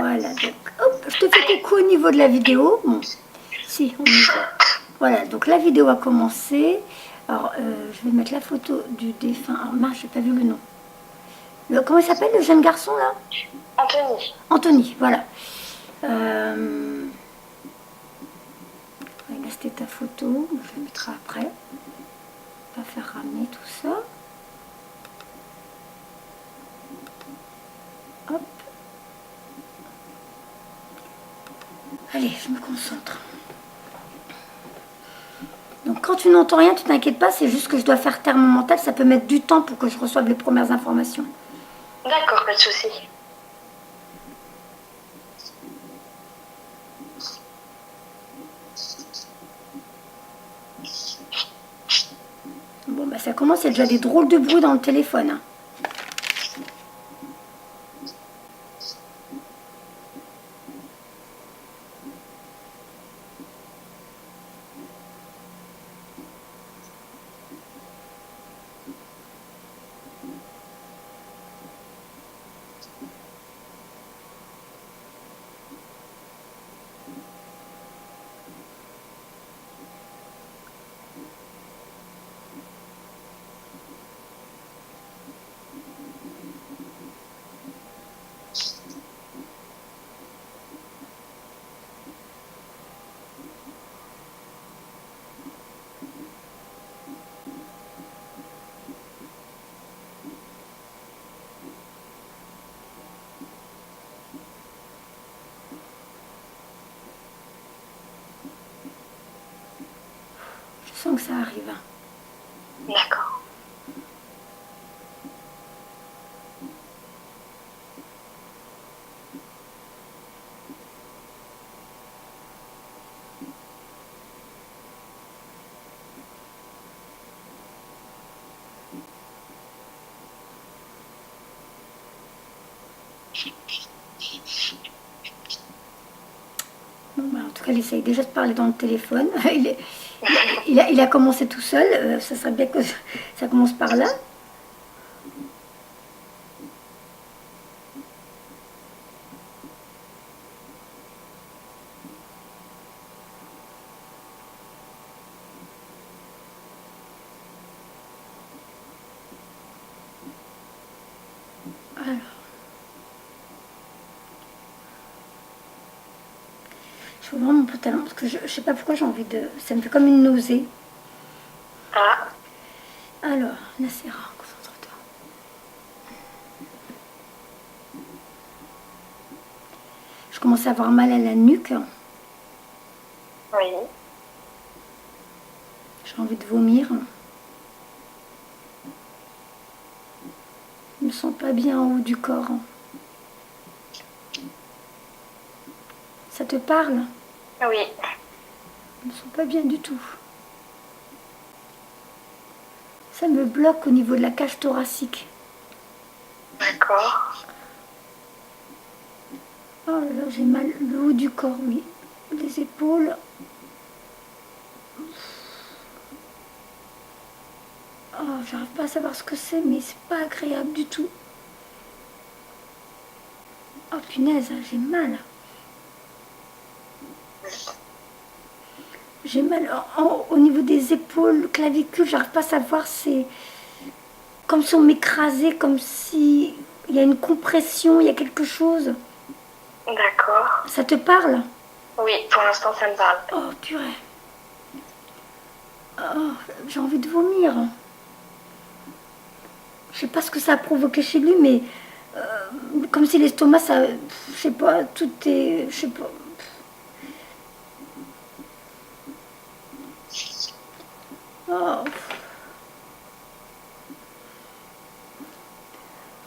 Voilà, donc hop, je te fais coucou au niveau de la vidéo. Bon, si, on y va. Voilà, donc la vidéo a commencé. Alors, je vais mettre la photo du défunt. Alors, mince, j'ai pas vu le nom. Comment il s'appelle, le jeune garçon, là? Anthony. Anthony, voilà. Là, c'était ta photo. Je la mettrai après. On va faire ramener tout ça. Hop. Allez, je me concentre. Donc quand tu n'entends rien, tu t'inquiètes pas, c'est juste que je dois faire taire mon mental, ça peut mettre du temps pour que je reçoive les premières informations. D'accord, pas de souci. Bon, bah ça commence, il y a déjà des drôles de bruit dans le téléphone. Hein. Je sens que ça arrive. D'accord. Bon, bah, en tout cas, il essaye déjà de parler dans le téléphone. Il a commencé tout seul, ça serait bien que ça commence par là. Alors. Je veux vraiment mon pantalon parce que je sais pas pourquoi j'ai envie de... Ça me fait comme une nausée. Ah. Alors, Nacera, concentre-toi. Je commence à avoir mal à la nuque. Oui. J'ai envie de vomir. Je me sens pas bien en haut du corps. Ça te parle? Oui. Je me sens pas bien du tout. Ça me bloque au niveau de la cage thoracique. D'accord. Oh là là, j'ai mal le haut du corps, oui. Les épaules. Oh, j'arrive pas à savoir ce que c'est, mais c'est pas agréable du tout. Oh punaise, j'ai mal. J'ai mal au niveau des épaules, clavicules, j'arrive pas à savoir, c'est comme si on m'écrasait, comme si il y a une compression, il y a quelque chose. D'accord. Ça te parle? Oui, pour l'instant, ça me parle. Oh purée. Oh, j'ai envie de vomir. Je sais pas ce que ça a provoqué chez lui, mais comme si l'estomac, ça, je sais pas, tout est, je sais pas. Oh.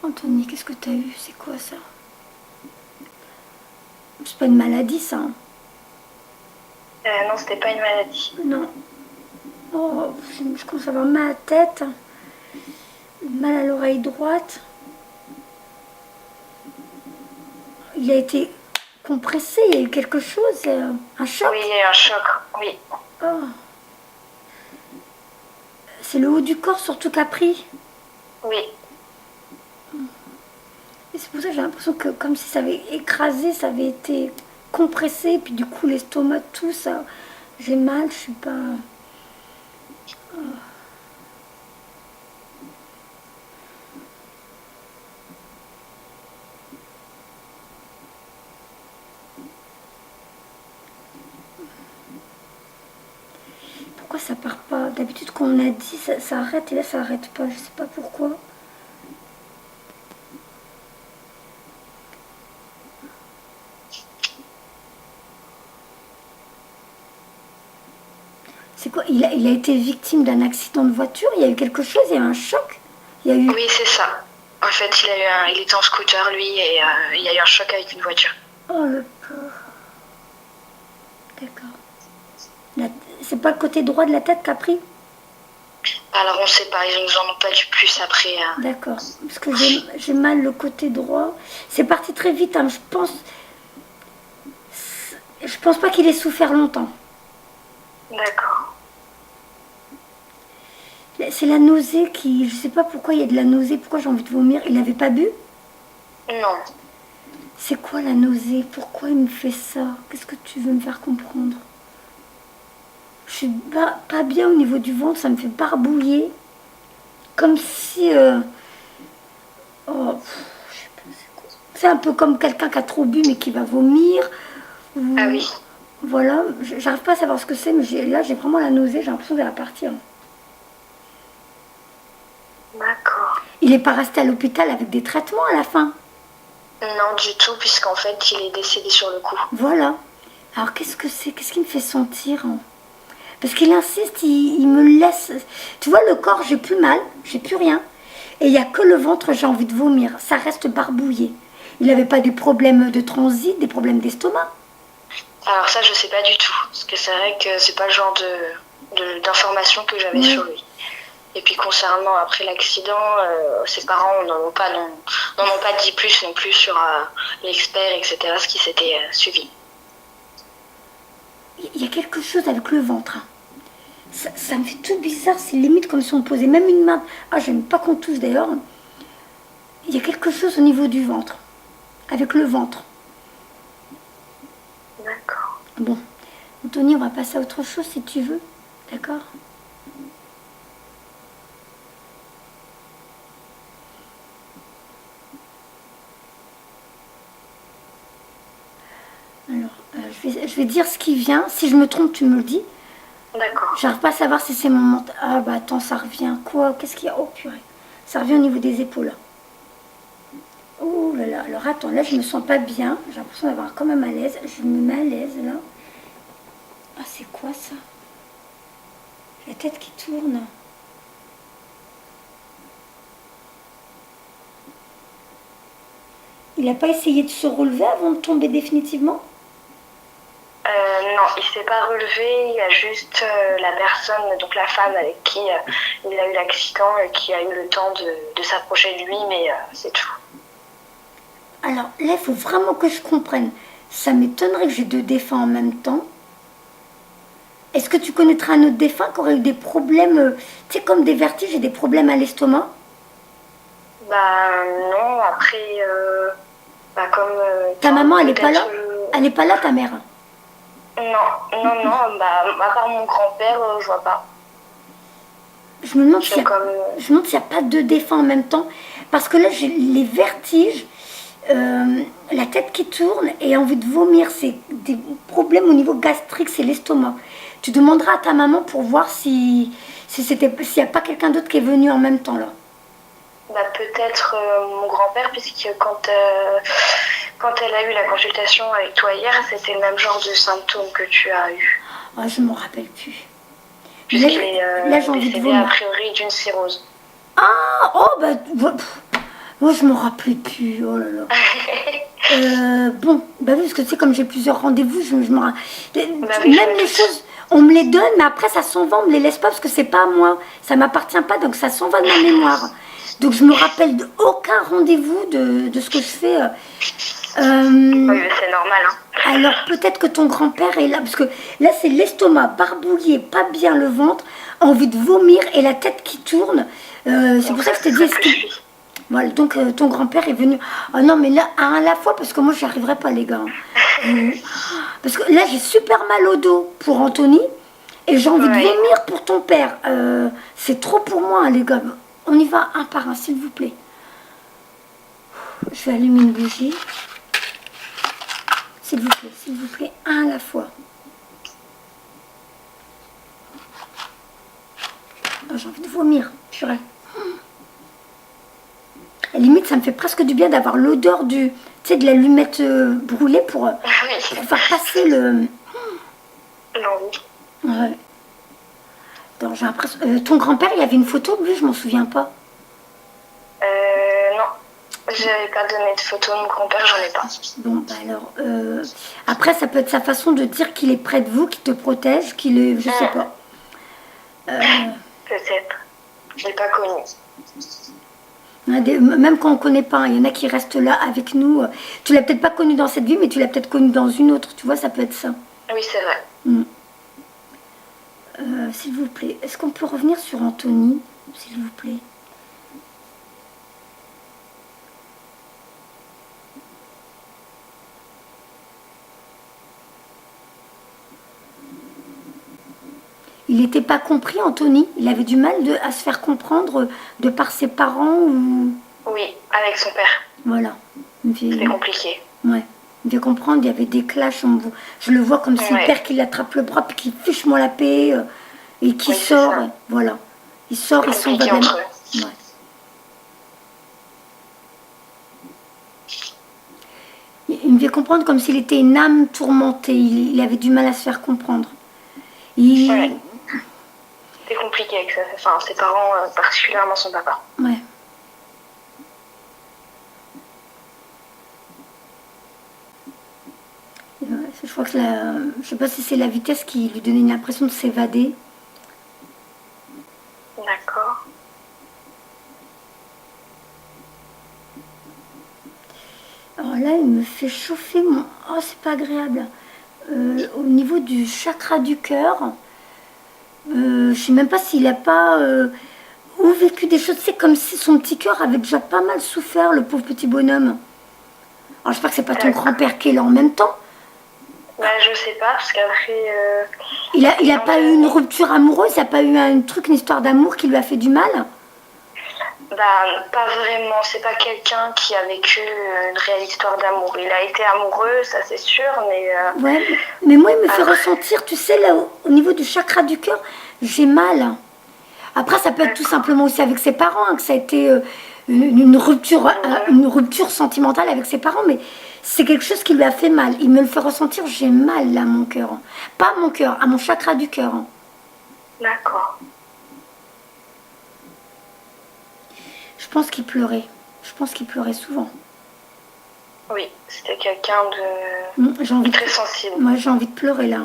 Anthony, qu'est-ce que t'as eu? C'est quoi ça? C'est pas une maladie, ça. Hein. Non, c'était pas une maladie. Non. Oh, je commence à avoir mal à la tête, mal à l'oreille droite. Il a été compressé, il y a eu quelque chose, un choc. Oui, il y a eu un choc, oui. Oh. C'est le haut du corps surtout qu'a pris. Oui. c'est pour ça que j'ai l'impression que comme si ça avait écrasé, ça avait été compressé, puis du coup l'estomac, tout ça, j'ai mal, je suis pas... Pourquoi ça part pas? D'habitude quand on a dit ça arrête et là ça arrête pas, je sais pas pourquoi. C'est quoi? Il a été victime d'un accident de voiture? Il y a eu quelque chose? Il y a eu un choc? Il y a eu... Oui, c'est ça. En fait, il était en scooter, lui, et il y a eu un choc avec une voiture. Oh le pauvre. D'accord. C'est pas le côté droit de la tête qu'a pris? Alors, on sait pas, ils nous en ont pas dit plus après. D'accord. Parce que j'ai mal le côté droit. C'est parti très vite, hein. Je pense pas qu'il ait souffert longtemps. D'accord. C'est la nausée qui... Je sais pas pourquoi il y a de la nausée, pourquoi j'ai envie de vomir. Il n'avait pas bu? Non. C'est quoi la nausée? Pourquoi il me fait ça? Qu'est-ce que tu veux me faire comprendre? Je suis pas bien au niveau du ventre, ça me fait barbouiller. Comme si... Oh, je sais pas, c'est quoi. C'est un peu comme quelqu'un qui a trop bu mais qui va vomir. Ah oui. Voilà, j'arrive pas à savoir ce que c'est, mais là j'ai vraiment la nausée, j'ai l'impression qu'elle va partir. D'accord. Il n'est pas resté à l'hôpital avec des traitements à la fin? Non, du tout, puisqu'en fait, il est décédé sur le coup. Voilà. Alors qu'est-ce que c'est? Qu'est-ce qui me fait sentir, hein? Parce qu'il insiste, il me laisse... Tu vois, le corps, j'ai plus mal, j'ai plus rien. Et il n'y a que le ventre, j'ai envie de vomir. Ça reste barbouillé. Il n'avait pas des problèmes de transit, des problèmes d'estomac? Alors ça, je sais pas du tout. Parce que c'est vrai que c'est pas le genre d'informations que j'avais sur lui. Et puis concernant après l'accident, ses parents n'en ont pas dit plus non plus sur l'expert, etc., ce qui s'était suivi. Il y a quelque chose avec le ventre. Hein. Ça me fait tout bizarre, c'est limite comme si on posait même une main. Ah, j'aime pas qu'on touche d'ailleurs. Il y a quelque chose au niveau du ventre. Avec le ventre. D'accord. Bon. Anthony, on va passer à autre chose si tu veux. D'accord? Alors, je vais dire ce qui vient. Si je me trompe, tu me le dis. D'accord. J'arrive pas à savoir si c'est mon mental. Ah bah attends, ça revient. Quoi? Qu'est-ce qu'il y a? Oh purée. Ça revient au niveau des épaules. Oh là là. Alors attends, là je me sens pas bien. J'ai l'impression d'avoir comme un malaise. Je me mets à l'aise là. Ah c'est quoi ça? La tête qui tourne. Il n'a pas essayé de se relever avant de tomber définitivement? Non, il s'est pas relevé. Il y a juste la personne, donc la femme avec qui il a eu l'accident, qui a eu le temps de s'approcher de lui, mais c'est tout. Alors là, il faut vraiment que je comprenne. Ça m'étonnerait que j'ai deux défunts en même temps. Est-ce que tu connaîtrais un autre défunt qui aurait eu des problèmes, tu sais, comme des vertiges et des problèmes à l'estomac? Bah non, après, comme... Ta maman, elle n'est pas là? Elle n'est pas là, ta mère? Non, à part mon grand-père, je vois pas. Je me demande s'il n'y a pas deux défunts en même temps. Parce que là, j'ai les vertiges, la tête qui tourne et envie de vomir. C'est des problèmes au niveau gastrique, c'est l'estomac. Tu demanderas à ta maman pour voir s'il n'y a pas quelqu'un d'autre qui est venu en même temps là. Bah, peut-être mon grand-père, puisque quand elle a eu la consultation avec toi hier, c'était le même genre de symptômes que tu as eu. Ah, je ne m'en rappelle plus. Là, j'ai envie de vomir. A priori d'une cirrhose. Ah, oh, bah, moi je ne m'en rappelais plus. Oh là là. Bon, bah oui, parce que tu sais, comme j'ai plusieurs rendez-vous, je me rappelle. Même les choses, on me les donne, mais après ça s'en va, on ne me les laisse pas parce que c'est pas à moi. Ça ne m'appartient pas, donc ça s'en va de ma mémoire. Donc je me rappelle d'aucun rendez-vous de ce que je fais. Oui, c'est normal. Hein. Alors peut-être que ton grand-père est là, parce que là c'est l'estomac barbouillé, pas bien le ventre, envie de vomir et la tête qui tourne. C'est pour ça que je te dis, Voilà, donc ton grand-père est venu. Oh non, mais là, à la fois, parce que moi, j'y arriverai pas, les gars. Euh, Parce que là, j'ai super mal au dos pour Anthony et j'ai envie de Ouais. vomir pour ton père. C'est trop pour moi, hein, les gars. On y va un par un, s'il vous plaît. Je vais allumer une bougie. S'il vous plaît, un à la fois. Oh, j'ai envie de vomir, purée. À la limite, ça me fait presque du bien d'avoir l'odeur du, tu sais, de l'allumette brûlée pour faire passer le... L'envie. Ouais. Donc, j'ai l'impression... ton grand-père, il y avait une photo de lui, je m'en souviens pas. Non. J'avais pas donné de photo de mon grand-père, j'en ai pas. Bon, bah alors... après, ça peut être sa façon de dire qu'il est près de vous, qu'il te protège, qu'il est... Je sais pas. Peut-être. Je l'ai pas connu. Même quand on ne connaît pas, hein, il y en a qui restent là avec nous. Tu l'as peut-être pas connu dans cette vie, mais tu l'as peut-être connu dans une autre. Tu vois, ça peut être ça. Oui, c'est vrai. S'il vous plaît, est-ce qu'on peut revenir sur Anthony, s'il vous plaît? Il n'était pas compris, Anthony. Il avait du mal à se faire comprendre de par ses parents ou... Oui, avec son père. Voilà. C'était compliqué. Ouais. Il devait comprendre, il y avait des clashs. Je le vois comme si le père qui l'attrape le bras puis qui fiche moi la paix et qui sort. Voilà. Il sort, ils sont pas entre eux. Ouais. Il me fait comprendre comme s'il était une âme tourmentée. Il avait du mal à se faire comprendre. Ouais. C'était compliqué avec ça. Enfin, ses parents, particulièrement son papa. Ouais. Je crois que je sais pas si c'est la vitesse qui lui donnait l'impression de s'évader. D'accord. Alors là, il me fait chauffer mon... Oh, c'est pas agréable. Au niveau du chakra du cœur, je sais même pas s'il a pas ou vécu des choses. C'est comme si son petit cœur avait déjà pas mal souffert, le pauvre petit bonhomme. Alors j'espère que c'est pas ton grand-père qui est là en même temps. Bah, je sais pas, parce qu'après... Il a pas eu une rupture amoureuse, il a pas eu un truc, une histoire d'amour qui lui a fait du mal? Bah, pas vraiment. C'est pas quelqu'un qui a vécu une réelle histoire d'amour. Il a été amoureux, ça c'est sûr, mais... Ouais, mais moi, il me fait ressentir, tu sais, là, au niveau du chakra du cœur, j'ai mal. Après, ça peut être tout simplement aussi avec ses parents, hein, que ça a été une rupture sentimentale avec ses parents, mais c'est quelque chose qui lui a fait mal. Il me le fait ressentir, j'ai mal, là, à mon cœur. Pas à mon cœur, à mon chakra du cœur. D'accord. Je pense qu'il pleurait. Je pense qu'il pleurait souvent. Oui, c'était quelqu'un de très sensible. Moi, j'ai envie de pleurer, là.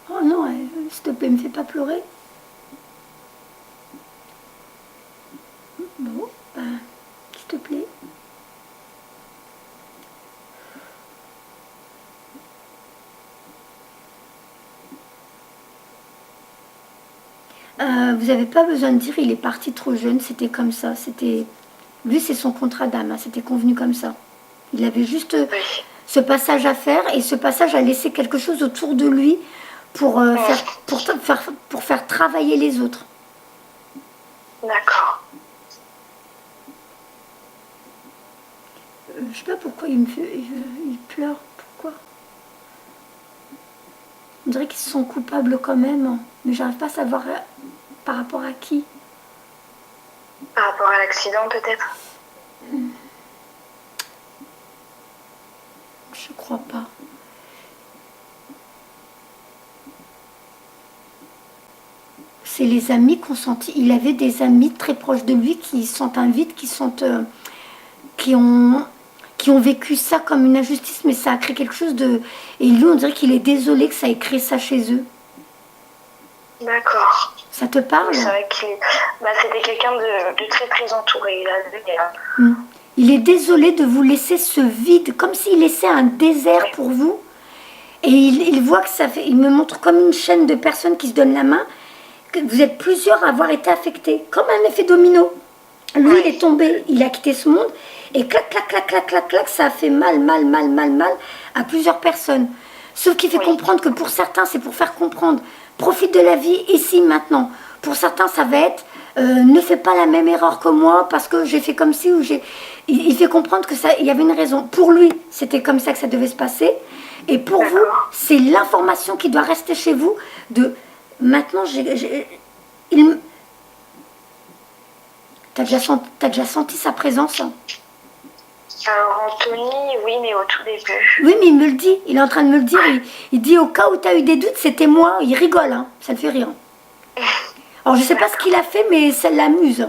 Oh non, s'il te plaît, me fais pas pleurer. Bon, bah, s'il te plaît. Vous n'avez pas besoin de dire il est parti trop jeune, c'était comme ça. Lui, c'est son contrat d'âme, hein, c'était convenu comme ça. Il avait juste ce passage à faire et ce passage a laissé quelque chose autour de lui pour faire travailler les autres. D'accord. Je sais pas pourquoi il pleure. Pourquoi? On dirait qu'ils se sont coupables quand même, mais j'arrive pas à savoir par rapport à qui. Par rapport à l'accident, peut-être? Je crois pas. C'est les amis qu'on sentit. Il avait des amis très proches de lui qui sentent un vide, qui ont vécu ça comme une injustice, mais ça a créé quelque chose de... Et lui, on dirait qu'il est désolé que ça ait créé ça chez eux. D'accord. Ça te parle? C'est vrai que c'était quelqu'un de très très entouré. Il est désolé de vous laisser ce vide, comme s'il laissait un désert pour vous. Et il voit que ça fait... Il me montre comme une chaîne de personnes qui se donnent la main. que vous êtes plusieurs à avoir été affectés, comme un effet domino. Lui, il est tombé, il a quitté ce monde, et clac, clac, clac, clac, clac, clac, ça a fait mal, mal, mal, mal, mal à plusieurs personnes. Sauf qu'il fait comprendre que pour certains, c'est pour faire comprendre, profite de la vie ici, maintenant. Pour certains, ça va être, ne fais pas la même erreur que moi, parce que j'ai fait comme ci, ou j'ai... Il fait comprendre que ça, il y avait une raison. Pour lui, c'était comme ça que ça devait se passer. Et pour vous, c'est l'information qui doit rester chez vous de, maintenant, t'as déjà senti sa présence, hein? Alors Anthony, oui, mais au tout début. Oui, mais il me le dit. Il est en train de me le dire. Il dit au cas où tu as eu des doutes, c'était moi. Il rigole, hein. Ça le fait rire. Alors, je ne sais pas ce qu'il a fait, mais ça l'amuse.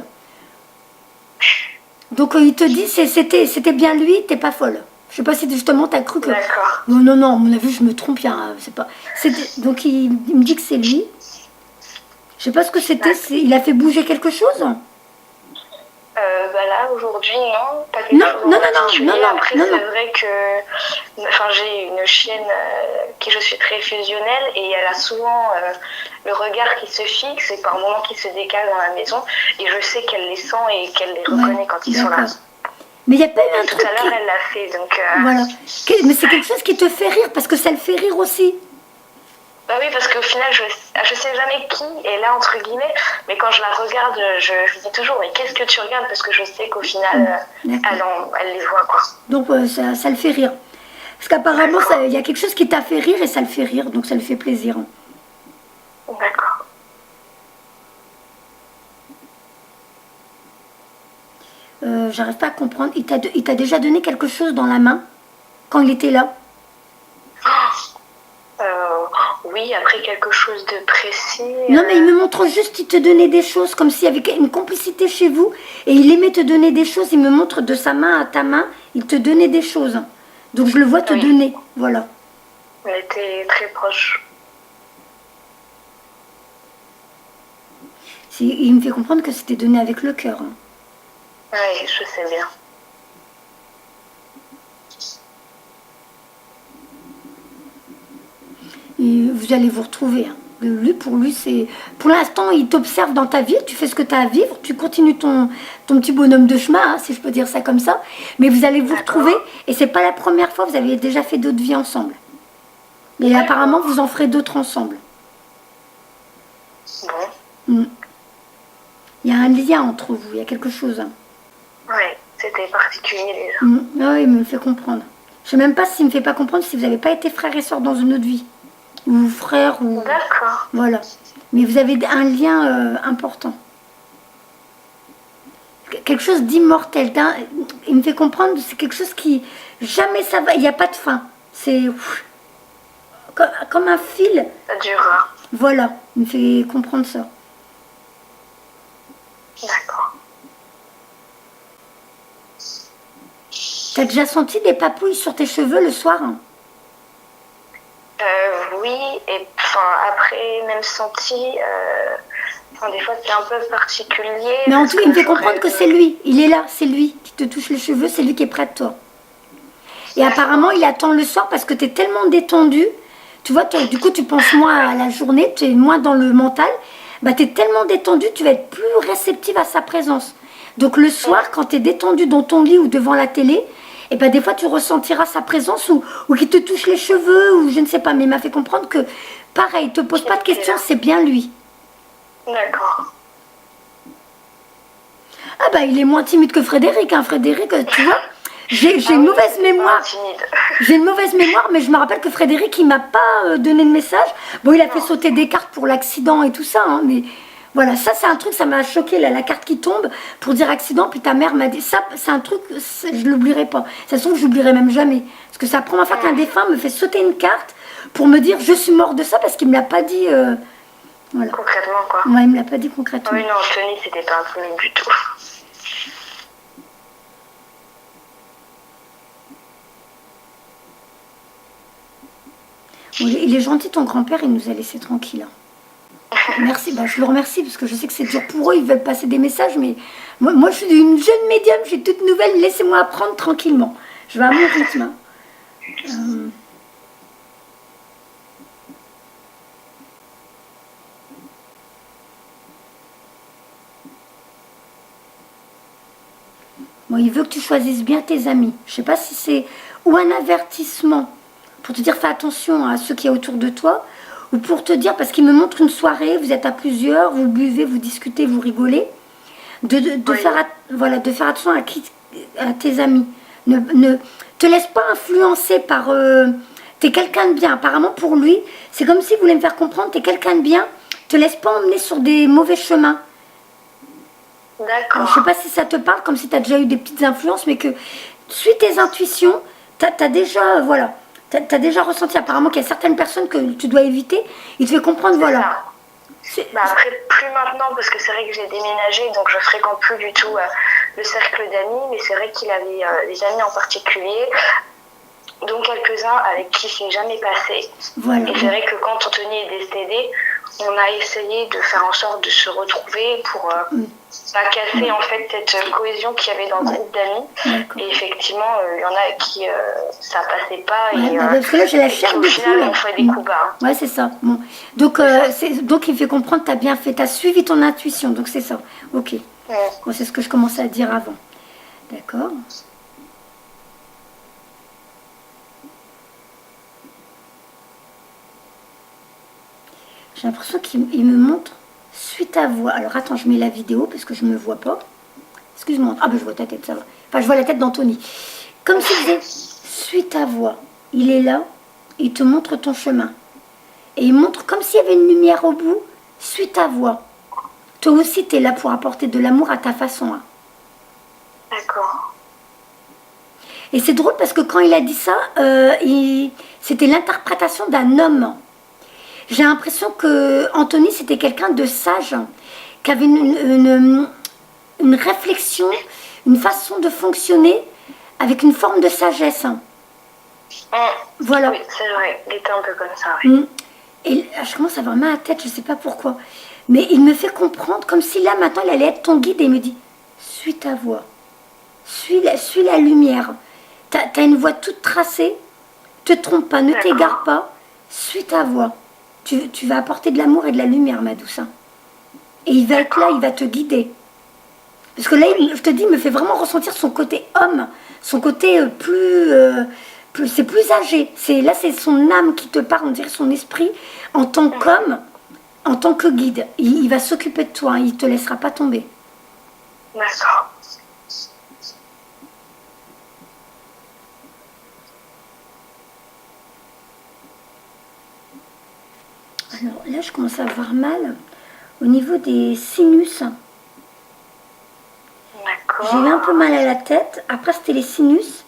Donc, il te dit, c'était bien lui, t'es pas folle. Je ne sais pas si justement tu as cru que... D'accord. Non, non, non, à mon avis, je me trompe. Hein. C'est pas... Donc, il me dit que c'est lui. Je ne sais pas ce que c'était. Il a fait bouger quelque chose? Bah là, aujourd'hui, non. Pas Non, non, non, non, non. Après, c'est vrai que j'ai une chienne qui je suis très fusionnelle et elle a souvent le regard qui se fixe et par moments qui se décale dans la maison. Et je sais qu'elle les sent et qu'elle les reconnaît quand ils sont là. Mais il n'y a pas eu un truc... Tout à l'heure, elle l'a fait, donc... Voilà. Mais c'est quelque chose qui te fait rire, parce que ça le fait rire aussi. Bah oui, parce qu'au final, je sais jamais qui est là, entre guillemets, mais quand je la regarde, je dis toujours, mais qu'est-ce que tu regardes? Parce que je sais qu'au final, elle les voit, quoi. Donc, ça le fait rire. Parce qu'apparemment, il y a quelque chose qui t'a fait rire et ça le fait rire, donc ça le fait plaisir. D'accord. J'arrive pas à comprendre. Il t'a déjà donné quelque chose dans la main quand il était là? Oui, après quelque chose de précis. Non, mais il me montre juste, il te donnait des choses, comme s'il y avait une complicité chez vous, et il aimait te donner des choses. Il me montre de sa main à ta main, il te donnait des choses. Donc je le vois te donner, voilà. On était très proches. Il me fait comprendre que c'était donné avec le cœur. Hein. Oui, je sais bien. Et vous allez vous retrouver. Hein. Pour lui, c'est... Pour l'instant, il t'observe dans ta vie, tu fais ce que tu as à vivre, tu continues ton petit bonhomme de chemin, hein, si je peux dire ça comme ça. Mais vous allez vous retrouver, et c'est pas la première fois, vous avez déjà fait d'autres vies ensemble. Et apparemment, vous en ferez d'autres ensemble. Bon. Il y a un lien entre vous, il y a quelque chose. Hein. Oui, c'était particulier déjà. Oui, il me fait comprendre. Je sais même pas s'il me fait pas comprendre si vous n'avez pas été frère et soeur dans une autre vie. Ou frère, ou... D'accord. Voilà. Mais vous avez un lien important. Quelque chose d'immortel. Il me fait comprendre que c'est quelque chose qui... Jamais ça va... Il n'y a pas de fin. C'est... Comme un fil. Ça durera. Voilà. Il me fait comprendre ça. D'accord. T'as déjà senti des papouilles sur tes cheveux le soir? Oui, et après, même senti, des fois c'est un peu particulier. Mais en tout cas, il me fait comprendre que c'est lui. Il est là, c'est lui qui te touche les cheveux, c'est lui qui est près de toi. Et apparemment, il attend le soir parce que tu es tellement détendu. Tu vois, du coup, tu penses moins à la journée, tu es moins dans le mental. Bah, tu es tellement détendu, tu vas être plus réceptive à sa présence. Donc le soir, quand tu es détendu dans ton lit ou devant la télé, et ben des fois tu ressentiras sa présence ou qu'il te touche les cheveux ou je ne sais pas, mais il m'a fait comprendre que pareil, te pose pas de questions, c'est bien lui. D'accord. Ah bah il est moins timide que Frédéric, hein. Frédéric, tu vois, j'ai une mauvaise mémoire. J'ai une mauvaise mémoire, mais je me rappelle que Frédéric, il m'a pas donné de message. Bon, il a fait sauter des cartes pour l'accident et tout ça, hein, mais... Voilà, ça c'est un truc, ça m'a choqué, là, la carte qui tombe pour dire accident, puis ta mère m'a dit, ça c'est un truc, je l'oublierai pas. Ça se trouve, je l'oublierai même jamais. Parce que c'est la première fois qu'un défunt me fait sauter une carte pour me dire, je suis mort de ça, parce qu'il me l'a pas dit... voilà. Concrètement, quoi. Ouais, il me l'a pas dit concrètement. Oui, non, Anthony, c'était pas un premier du tout. Bon, il est gentil, ton grand-père, il nous a laissé tranquille. Hein. Merci, bah, je le remercie parce que je sais que c'est dur pour eux, ils veulent passer des messages, mais moi je suis une jeune médium, j'ai toute nouvelle, laissez-moi apprendre tranquillement. Je vais à mon rythme. Bon, il veut que tu choisisses bien tes amis. Je sais pas si c'est ou un avertissement pour te dire fais attention à ceux qui y a autour de toi, ou pour te dire, parce qu'il me montre une soirée, vous êtes à plusieurs, vous buvez, vous discutez, vous rigolez, de Oui. faire, voilà, de faire attention à tes amis. Ne te laisse pas influencer par... t'es quelqu'un de bien. Apparemment, pour lui, c'est comme s'il voulait me faire comprendre, t'es quelqu'un de bien, te laisse pas emmener sur des mauvais chemins. Alors, je sais D'accord. pas si ça te parle, comme si tu as déjà eu des petites influences, mais que suis tes intuitions, t'as déjà, voilà, t'as déjà ressenti apparemment qu'il y a certaines personnes que tu dois éviter, il te fait comprendre, C'est voilà. ça. Bah après, plus maintenant, parce que c'est vrai que j'ai déménagé, donc je fréquente plus du tout le cercle d'amis, mais c'est vrai qu'il avait des amis en particulier, dont quelques-uns avec qui c'est jamais passé. Voilà. Et c'est vrai que quand Anthony est décédé, on a essayé de faire en sorte de se retrouver pour pas casser en fait cette cohésion qu'il y avait dans le groupe d'amis. D'accord. Et effectivement, il y en a avec qui ça passait pas Ouais, et parce que là, j'ai la chair qui au de final poule. ont fait des coups bas. Ouais, c'est ça. Bon. Donc, donc, il me fait comprendre que tu as bien fait, tu as suivi ton intuition, donc c'est ça. Ok. Bon, c'est ce que je commençais à dire avant. D'accord. J'ai l'impression qu'il me montre suis ta voix. Alors attends, je mets la vidéo parce que je ne me vois pas. Excuse-moi. Ah ben je vois ta tête, ça va. Enfin, je vois la tête d'Anthony. Comme s'il disait suis ta voix. Il est là, il te montre ton chemin. Et il montre comme s'il y avait une lumière au bout, suis ta voix. Toi aussi, tu es là pour apporter de l'amour à ta façon. Hein. D'accord. Et c'est drôle parce que quand il a dit ça, c'était l'interprétation d'un homme. J'ai l'impression que Anthony, c'était quelqu'un de sage, qui avait une réflexion, une façon de fonctionner avec une forme de sagesse. Voilà. Oui, c'est vrai, il était un peu comme ça. Oui. Et je commence à avoir mal à la tête, je ne sais pas pourquoi. Mais il me fait comprendre comme si là, maintenant, il allait être ton guide et il me dit suis ta voix, suis la lumière. Tu as une voie toute tracée, te trompe pas, ne t'égare pas, suis ta voix. Tu vas apporter de l'amour et de la lumière, ma douce. Et il va être là, il va te guider. Parce que là, je te dis, il me fait vraiment ressentir son côté homme, son côté c'est plus âgé. Là, c'est son âme qui te parle, on dirait son esprit, en tant qu'homme, en tant que guide. Il va s'occuper de toi, hein, il ne te laissera pas tomber. D'accord. Alors là, je commence à avoir mal au niveau des sinus. D'accord. J'ai eu un peu mal à la tête. Après, c'était les sinus.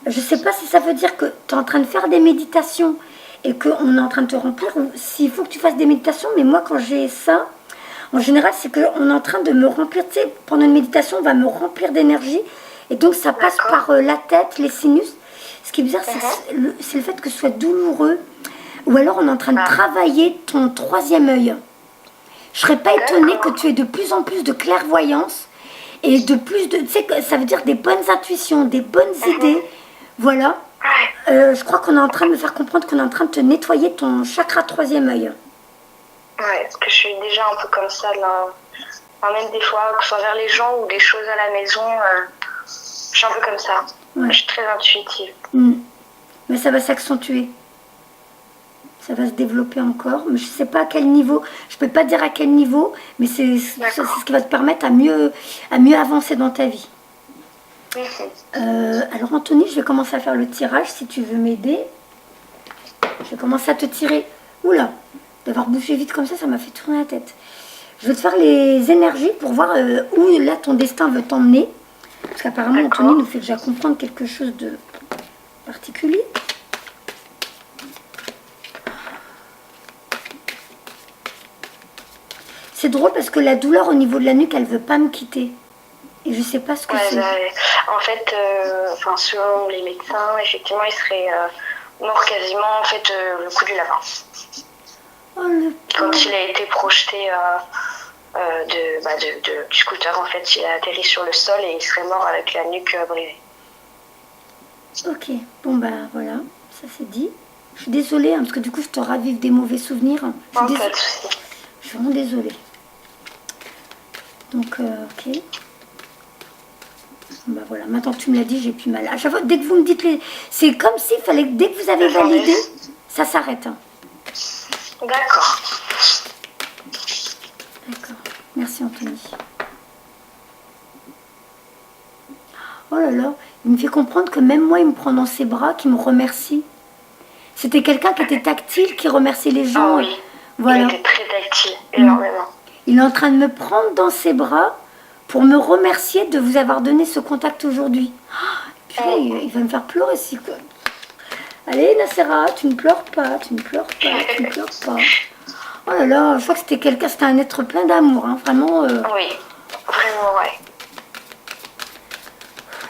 Je ne sais pas si ça veut dire que tu es en train de faire des méditations et qu'on est en train de te remplir, ou s'il faut que tu fasses des méditations. Mais moi, quand j'ai ça, en général, c'est qu'on est en train de me remplir. Tu sais, pendant une méditation, on va me remplir d'énergie. Et donc, ça passe par la tête, les sinus. Ce qui est bizarre, c'est le fait que ce soit douloureux. Ou alors, on est en train de travailler ton troisième œil. Je ne serais pas étonnée que tu aies de plus en plus de clairvoyance et de plus de... Tu sais, ça veut dire des bonnes intuitions, des bonnes idées. Voilà. Je crois qu'on est en train de me faire comprendre qu'on est en train de te nettoyer ton chakra troisième œil. Ouais, parce que je suis déjà un peu comme ça, là. Enfin, même des fois, que ce soit vers les gens ou des choses à la maison, je suis un peu comme ça. Ouais. Je suis très intuitive. Mais ça va s'accentuer. Ça va se développer encore, mais je ne sais pas à quel niveau. Je ne peux pas dire à quel niveau, mais c'est ce qui va te permettre à mieux avancer dans ta vie. Alors Anthony, je vais commencer à faire le tirage si tu veux m'aider. Je vais commencer à te tirer. Oula, d'avoir bougé vite comme ça m'a fait tourner la tête. Je vais te faire les énergies pour voir où là ton destin veut t'emmener. Parce qu'apparemment Anthony nous fait déjà comprendre quelque chose de particulier. C'est drôle parce que la douleur au niveau de la nuque, elle ne veut pas me quitter. Et je ne sais pas ce que c'est. En fait, selon les médecins, effectivement, il serait mort quasiment le coup du lapin. Oh, quand il a été projeté du scooter, en fait, il a atterri sur le sol et il serait mort avec la nuque brisée. Ok, bon voilà, ça c'est dit. Je suis désolée, hein, parce que du coup je te ravive des mauvais souvenirs. Pas de soucis. Je suis vraiment désolée. Donc, ok. Bah voilà, maintenant que tu me l'as dit, j'ai plus mal. À chaque fois, dès que vous me dites c'est comme s'il fallait que dès que vous avez validé, ça s'arrête. Hein. D'accord. D'accord. Merci Anthony. Oh là là, il me fait comprendre que même moi, il me prend dans ses bras, qu'il me remercie. C'était quelqu'un qui était tactile, qui remerciait les gens. Ah oui. Voilà. Il était très tactile, énormément. Il est en train de me prendre dans ses bras pour me remercier de vous avoir donné ce contact aujourd'hui. Oh, il va me faire pleurer si quoi. Allez Nacera, tu ne pleures pas, tu ne pleures pas, tu ne pleures pas. Oh là là, je crois que c'était quelqu'un, c'était un être plein d'amour, hein, vraiment. Oui, vraiment, ouais.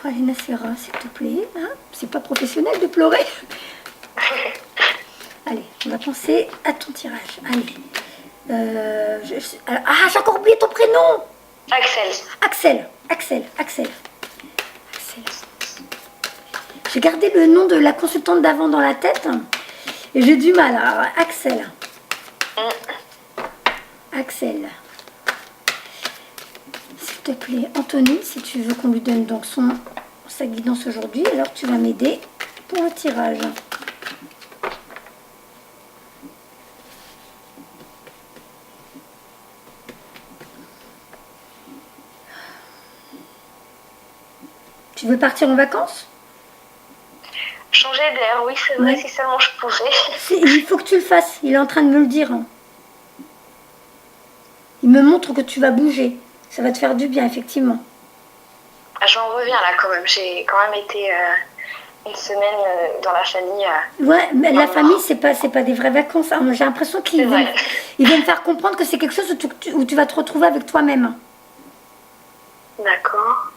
Allez Nacera, s'il te plaît, hein, c'est pas professionnel de pleurer. Allez, on va penser à ton tirage. Allez. J'ai encore oublié ton prénom. Axel. Axel. J'ai gardé le nom de la consultante d'avant dans la tête et j'ai du mal. Alors, Axel. S'il te plaît, Anthony, si tu veux qu'on lui donne donc sa guidance aujourd'hui, alors tu vas m'aider pour le tirage. Tu veux partir en vacances? Changer d'air, oui, c'est vrai, si seulement je pouvais. Il faut que tu le fasses, il est en train de me le dire. Il me montre que tu vas bouger. Ça va te faire du bien, effectivement. J'en reviens là quand même. J'ai quand même été une semaine dans la famille. Ouais, mais la famille, c'est pas des vraies vacances. Hein. J'ai l'impression qu'il vient me faire comprendre que c'est quelque chose où tu vas te retrouver avec toi-même. D'accord.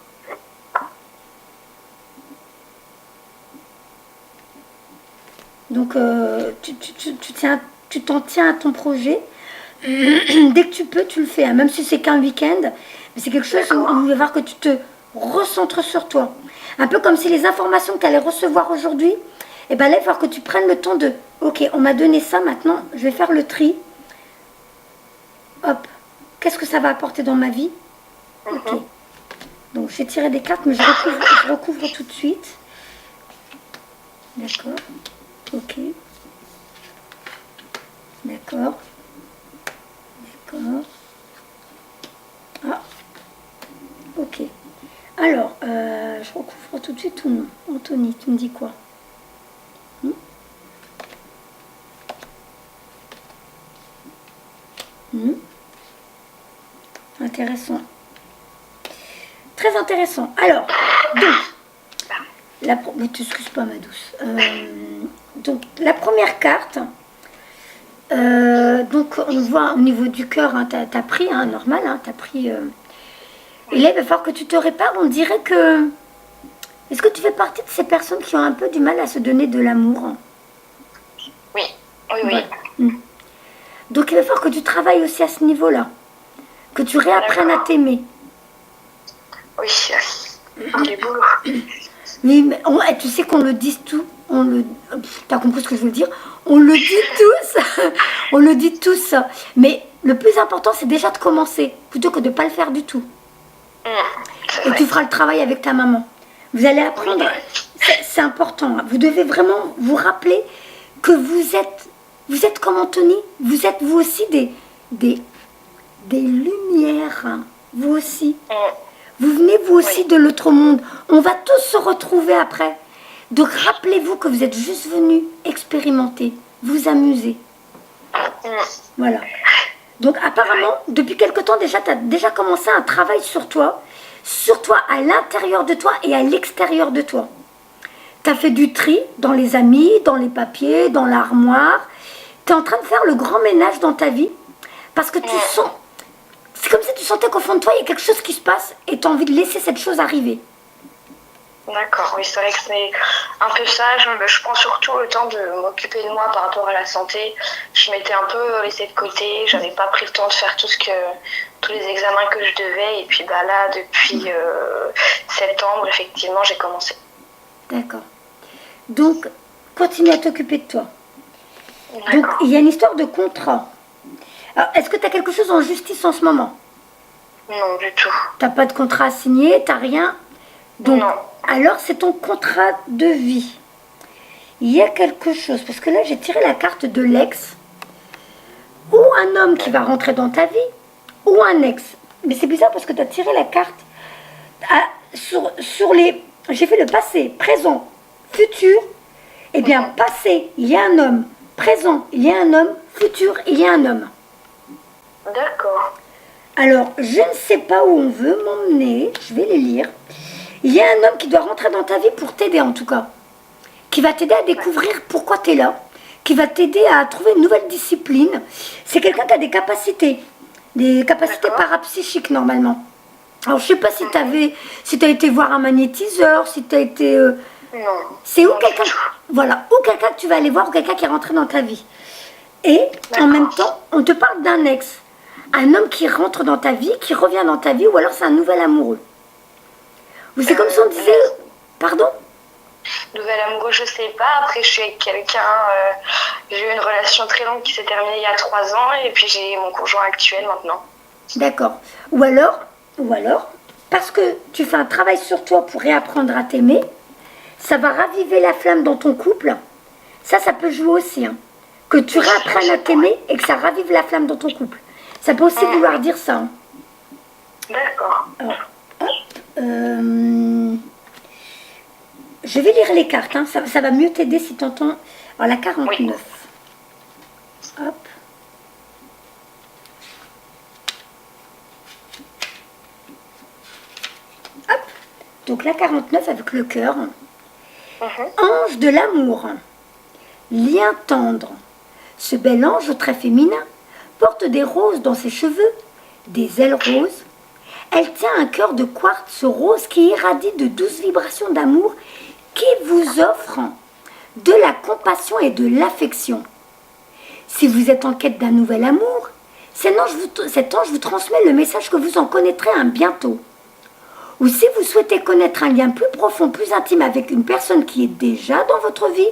Donc, tu t'en tiens à ton projet. Dès que tu peux, tu le fais. Hein. Même si c'est qu'un week-end. Mais c'est quelque chose où il va voir que tu te recentres sur toi. Un peu comme si les informations que tu allais recevoir aujourd'hui, et ben là, il va falloir que tu prennes le temps de... Ok, on m'a donné ça, maintenant, je vais faire le tri. Hop. Qu'est-ce que ça va apporter dans ma vie? Ok. Donc, j'ai tiré des cartes, mais je recouvre tout de suite. D'accord. Ok. D'accord. Ah. Ok. Alors, je recouvre tout de suite ton nom. Anthony, tu me dis quoi? Intéressant. Très intéressant. Alors, donc, ne t'excuse pas ma douce. Donc, la première carte, donc on voit au niveau du cœur, hein, t'as pris, hein, normal, hein, t'as pris... Et là, il va falloir que tu te répares. On dirait que... Est-ce que tu fais partie de ces personnes qui ont un peu du mal à se donner de l'amour? Oui. Ouais. Donc, il va falloir que tu travailles aussi à ce niveau-là. Que tu réapprennes à t'aimer. Oui, du boulot. Oui, mais tu sais qu'on le dit tout. T'as compris ce que je veux dire? On le dit tous. On le dit tous. Mais le plus important, c'est déjà de commencer. Plutôt que de ne pas le faire du tout. Et tu feras le travail avec ta maman. Vous allez apprendre. C'est important. Vous devez vraiment vous rappeler que vous êtes comme Anthony. Vous êtes vous aussi des lumières. Vous aussi. Vous venez vous aussi de l'autre monde. On va tous se retrouver après. Donc rappelez-vous que vous êtes juste venus expérimenter, vous amuser. Voilà. Donc apparemment, depuis quelque temps déjà, tu as déjà commencé un travail sur toi à l'intérieur de toi et à l'extérieur de toi. Tu as fait du tri dans les amis, dans les papiers, dans l'armoire. Tu es en train de faire le grand ménage dans ta vie parce que tu sens... C'est comme si tu sentais qu'au fond de toi, il y a quelque chose qui se passe et tu as envie de laisser cette chose arriver. D'accord, oui, c'est vrai que c'est un peu ça. Je prends surtout le temps de m'occuper de moi par rapport à la santé. Je m'étais un peu laissée de côté. J'avais pas pris le temps de faire tous les examens que je devais. Et puis là, depuis septembre, effectivement, j'ai commencé. D'accord. Donc, continue à t'occuper de toi. Donc, il y a une histoire de contrat. Alors, est-ce que tu as quelque chose en justice en ce moment? Non, du tout. Tu n'as pas de contrat à signer, tu n'as rien? Donc, Non. alors c'est ton contrat de vie. Il y a quelque chose, parce que là j'ai tiré la carte de l'ex, ou un homme qui va rentrer dans ta vie, ou un ex. Mais c'est bizarre parce que tu as tiré la carte sur les... J'ai fait le passé, présent, futur. Eh bien, passé, il y a un homme. Présent, il y a un homme. Futur, il y a un homme. D'accord. Alors, je ne sais pas où on veut m'emmener. Je vais les lire. Il y a un homme qui doit rentrer dans ta vie pour t'aider en tout cas. Qui va t'aider à découvrir pourquoi tu es là. Qui va t'aider à trouver une nouvelle discipline. C'est quelqu'un qui a des capacités. Des capacités parapsychiques normalement. Alors, je ne sais pas si tu as été voir un magnétiseur, si tu as été... Non. C'est ou Non, quelqu'un, du tout. voilà, ou quelqu'un que tu vas aller voir, ou quelqu'un qui est rentré dans ta vie. Et en même temps, on te parle d'un ex, un homme qui rentre dans ta vie, qui revient dans ta vie, ou alors c'est un nouvel amoureux. Ou c'est comme si on disait, pardon. Nouvel amoureux, je sais pas. Après, je suis avec quelqu'un. J'ai eu une relation très longue qui s'est terminée il y a 3 ans, et puis j'ai mon conjoint actuel maintenant. D'accord. Ou alors, parce que tu fais un travail sur toi pour réapprendre à t'aimer, ça va raviver la flamme dans ton couple. Ça peut jouer aussi. Hein. Que tu réapprennes à t'aimer et que ça ravive la flamme dans ton couple. Ça peut aussi vouloir dire ça. Hein. D'accord. Alors, hop, je vais lire les cartes. Hein. Ça va mieux t'aider si tu entends. Alors, la 49. Oui. Hop. Hop. Donc, la 49 avec le cœur. Ange de l'amour, lien tendre. Ce bel ange très féminin porte des roses dans ses cheveux, des ailes roses. Elle tient un cœur de quartz rose qui irradie de douces vibrations d'amour qui vous offre de la compassion et de l'affection. Si vous êtes en quête d'un nouvel amour, cet ange vous transmet le message que vous en connaîtrez un bientôt. Ou si vous souhaitez connaître un lien plus profond, plus intime avec une personne qui est déjà dans votre vie,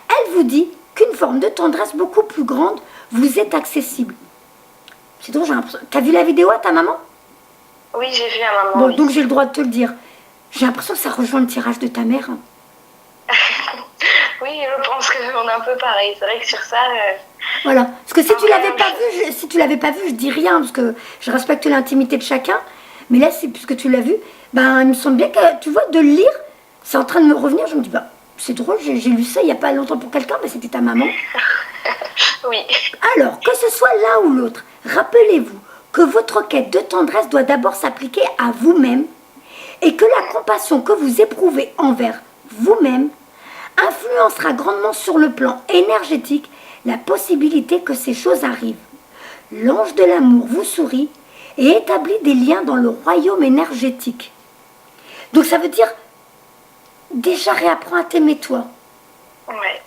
elle vous dit qu'une forme de tendresse beaucoup plus grande vous est accessible. C'est drôle, j'ai l'impression... T'as vu la vidéo à ta maman? Oui, j'ai vu à maman. Bon, Oui. donc j'ai le droit de te le dire. J'ai l'impression que ça rejoint le tirage de ta mère. Oui, je pense qu'on est un peu pareil. C'est vrai que sur ça... Voilà. Parce que si tu l'avais pas vu, je dis rien, parce que je respecte l'intimité de chacun. Mais là, c'est puisque tu l'as vu, ben, il me semble bien que, tu vois, de le lire, c'est en train de me revenir. Je me dis, bah, c'est drôle, j'ai lu ça il n'y a pas longtemps pour quelqu'un, mais c'était ta maman. Oui. Alors, que ce soit l'un ou l'autre, rappelez-vous que votre quête de tendresse doit d'abord s'appliquer à vous-même et que la compassion que vous éprouvez envers vous-même influencera grandement sur le plan énergétique la possibilité que ces choses arrivent. L'ange de l'amour vous sourit et établit des liens dans le royaume énergétique. Donc ça veut dire, déjà réapprends à t'aimer toi. Ouais.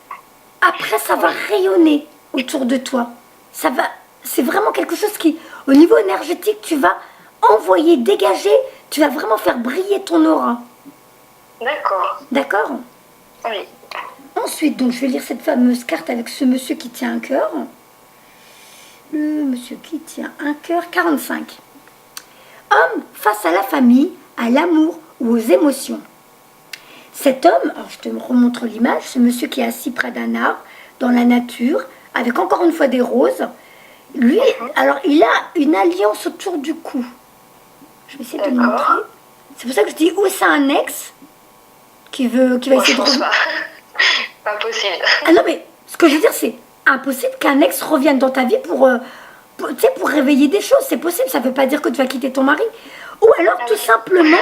Après, ça va rayonner autour de toi. C'est vraiment quelque chose qui, au niveau énergétique, tu vas envoyer, dégager, tu vas vraiment faire briller ton aura. D'accord. D'accord? Oui. Ensuite, donc, je vais lire cette fameuse carte avec ce monsieur qui tient un cœur. Le monsieur qui tient un cœur, 45. Homme face à la famille, à l'amour ou aux émotions. Cet homme, alors je te remontre l'image, ce monsieur qui est assis près d'un arbre, dans la nature, avec encore une fois des roses. Lui, alors il a une alliance autour du cou. Je vais essayer de le montrer. C'est pour ça que je dis, où c'est un ex qui va essayer de... Pas possible. Ah non, mais ce que je veux dire, c'est impossible qu'un ex revienne dans ta vie pour réveiller des choses. C'est possible, ça ne veut pas dire que tu vas quitter ton mari. Ou alors, tout simplement,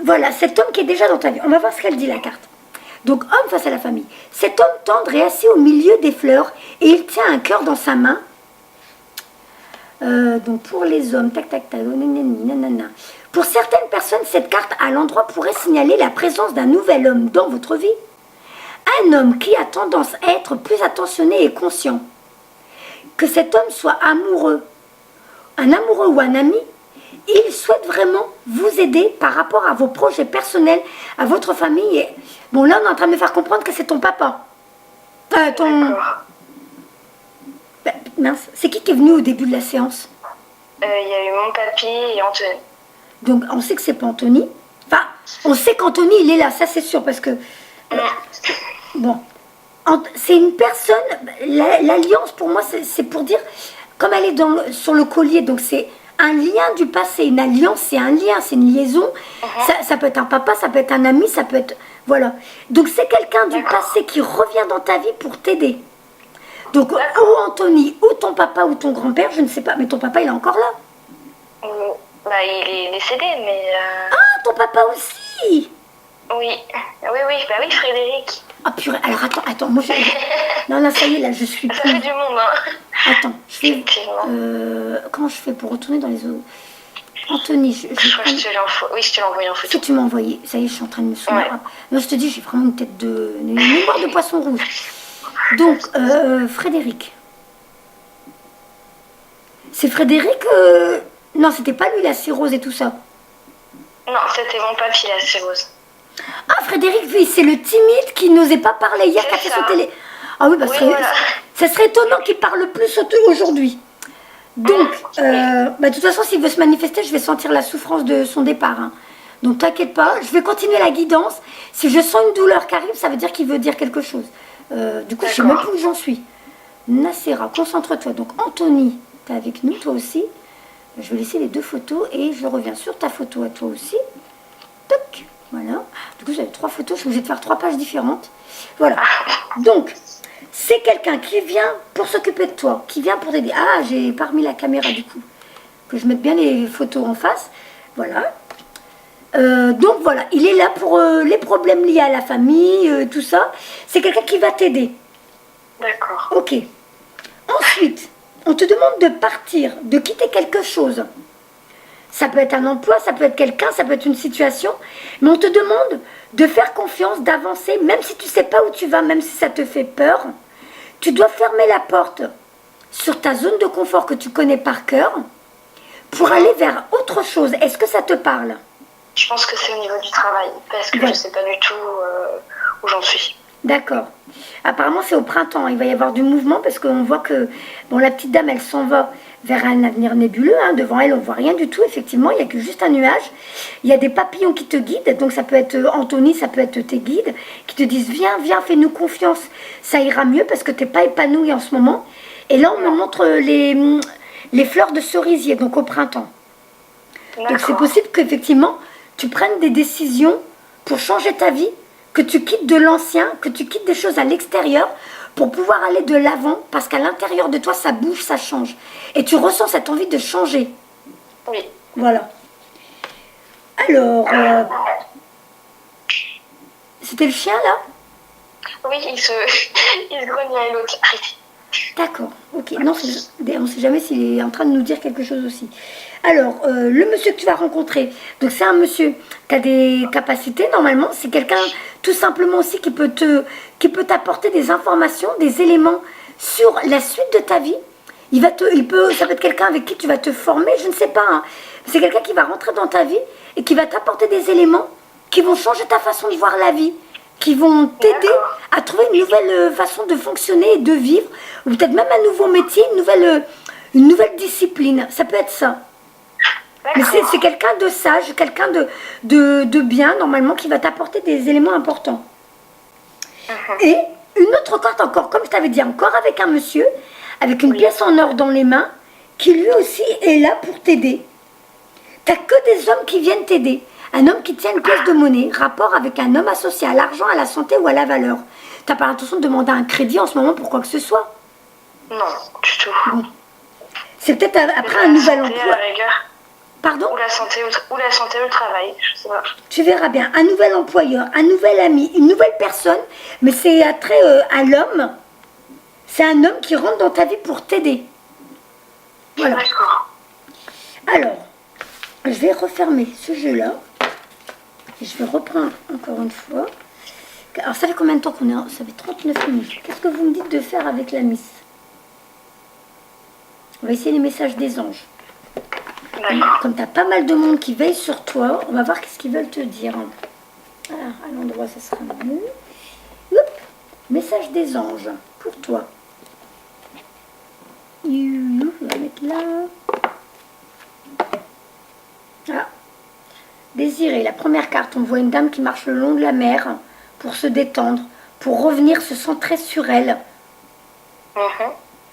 voilà, cet homme qui est déjà dans ta vie. On va voir ce qu'elle dit, la carte. Donc, homme face à la famille. Cet homme tendre est assis au milieu des fleurs et il tient un cœur dans sa main. Donc, pour les hommes, tac, tac, tac, nanana. Pour certaines personnes, cette carte à l'endroit pourrait signaler la présence d'un nouvel homme dans votre vie. Un homme qui a tendance à être plus attentionné et conscient. Que cet homme soit amoureux, un amoureux ou un ami, il souhaite vraiment vous aider par rapport à vos projets personnels, à votre famille. Et... Bon, là, on est en train de me faire comprendre que c'est ton papa. Mince, c'est qui est venu au début de la séance? Il y a eu mon papy et Anthony. Donc, on sait que c'est pas Anthony. On sait qu'Anthony, il est là, ça c'est sûr, parce que... bon, c'est une personne... L'alliance, pour moi, c'est pour dire... Comme elle est sur le collier, donc c'est un lien du passé. Une alliance, c'est un lien, c'est une liaison. Ça peut être un papa, ça peut être un ami, ça peut être... Voilà. Donc c'est quelqu'un du passé qui revient dans ta vie pour t'aider. Donc ou Anthony, ou ton papa, ou ton grand-père, je ne sais pas. Mais ton papa, il est encore là. Bah, il est décédé, mais... Ah, ton papa aussi. Oui, bah oui, Frédéric. Ah purée, alors attends, moi je... Non, là, ça y est, là, je suis... Ça fait du monde, hein. Attends, je fais... comment je fais pour retourner dans les autres... Anthony, je crois que je te l'ai envoyé en photo. Si tu m'as envoyé, ça y est, je suis en train de me souvenir. Ouais. Non, je te dis, j'ai vraiment une tête de... une mémoire de poisson rouge. Donc, Frédéric. C'est Frédéric... Non, c'était pas lui, la cirrhose et tout ça. Non, c'était mon papy, la cirrhose. Ah, Frédéric, oui, c'est le timide qui n'osait pas parler hier, qui a fait sauter les... Ah oui, parce que ça serait étonnant qu'il parle plus aujourd'hui. Donc, de toute façon, s'il veut se manifester, je vais sentir la souffrance de son départ. Hein. Donc, t'inquiète pas, je vais continuer la guidance. Si je sens une douleur qui arrive, ça veut dire qu'il veut dire quelque chose. Du coup, je sais même plus où j'en suis. Nassera, concentre-toi. Donc, Anthony, t'es avec nous, toi aussi. Je vais laisser les 2 photos et je reviens sur ta photo à toi aussi. Toc, voilà. Du coup, j'avais 3 photos, je suis obligée de faire 3 pages différentes. Voilà. Donc, c'est quelqu'un qui vient pour s'occuper de toi, qui vient pour t'aider. Ah, j'ai pas remis la caméra du coup. Que je mette bien les photos en face. Voilà. Donc voilà, il est là pour les problèmes liés à la famille, tout ça. C'est quelqu'un qui va t'aider. D'accord. Ok. Ensuite, on te demande de partir, de quitter quelque chose. Ça peut être un emploi, ça peut être quelqu'un, ça peut être une situation. Mais on te demande de faire confiance, d'avancer, même si tu ne sais pas où tu vas, même si ça te fait peur. Tu dois fermer la porte sur ta zone de confort que tu connais par cœur pour aller vers autre chose. Est-ce que ça te parle? Je pense que c'est au niveau du travail, parce que je ne sais pas du tout où j'en suis. D'accord. Apparemment, c'est au printemps. Il va y avoir du mouvement parce qu'on voit que bon, la petite dame, elle s'en va vers un avenir nébuleux. Hein. Devant elle, on ne voit rien du tout. Effectivement, il n'y a que juste un nuage. Il y a des papillons qui te guident. Donc, ça peut être Anthony, ça peut être tes guides qui te disent, viens, fais-nous confiance. Ça ira mieux parce que tu n'es pas épanoui en ce moment. Et là, on me montre les fleurs de cerisier, donc au printemps. Donc, c'est possible qu'effectivement, tu prennes des décisions pour changer ta vie, que tu quittes de l'ancien, que tu quittes des choses à l'extérieur pour pouvoir aller de l'avant, parce qu'à l'intérieur de toi, ça bouge, ça change. Et tu ressens cette envie de changer. Oui. Voilà. Alors, c'était le chien, là? Oui, il se grogne à l'autre. D'accord, ok. Non, on ne sait jamais s'il est en train de nous dire quelque chose aussi. Alors, le monsieur que tu vas rencontrer, donc c'est un monsieur qui a des capacités, normalement, c'est quelqu'un tout simplement aussi qui peut t'apporter des informations, des éléments sur la suite de ta vie. Ça peut être quelqu'un avec qui tu vas te former, je ne sais pas. Hein. C'est quelqu'un qui va rentrer dans ta vie et qui va t'apporter des éléments qui vont changer ta façon de voir la vie, qui vont t'aider à trouver une nouvelle façon de fonctionner et de vivre, ou peut-être même un nouveau métier, une nouvelle discipline. Ça peut être ça. Mais c'est quelqu'un de sage, quelqu'un de bien, normalement, qui va t'apporter des éléments importants. Et une autre carte encore, comme je t'avais dit, encore avec un monsieur, avec une pièce en or dans les mains, qui lui aussi est là pour t'aider. T'as que des hommes qui viennent t'aider. Un homme qui tient une pièce de monnaie, rapport avec un homme associé à l'argent, à la santé ou à la valeur. T'as pas l'intention de demander un crédit en ce moment pour quoi que ce soit? Non, du tout. Bon. C'est peut-être après un nouvel emploi. Pardon? Ou la santé ou le travail, je sais pas. Tu verras bien, un nouvel employeur, un nouvel ami, une nouvelle personne, mais c'est attrait à l'homme. C'est un homme qui rentre dans ta vie pour t'aider. Voilà. D'accord. Alors, je vais refermer ce jeu-là. Et je vais reprendre encore une fois. Alors, ça fait combien de temps qu'on est? Ça fait 39 minutes. Qu'est-ce que vous me dites de faire avec la Miss? On va essayer les messages des anges. Comme tu as pas mal de monde qui veille sur toi, on va voir qu'est-ce qu'ils veulent te dire. Ah, à l'endroit, ça sera mieux. Hop, message des anges pour toi. On va mettre là. Ah, désir tirer la première carte, on voit une dame qui marche le long de la mer pour se détendre, pour revenir se centrer sur elle.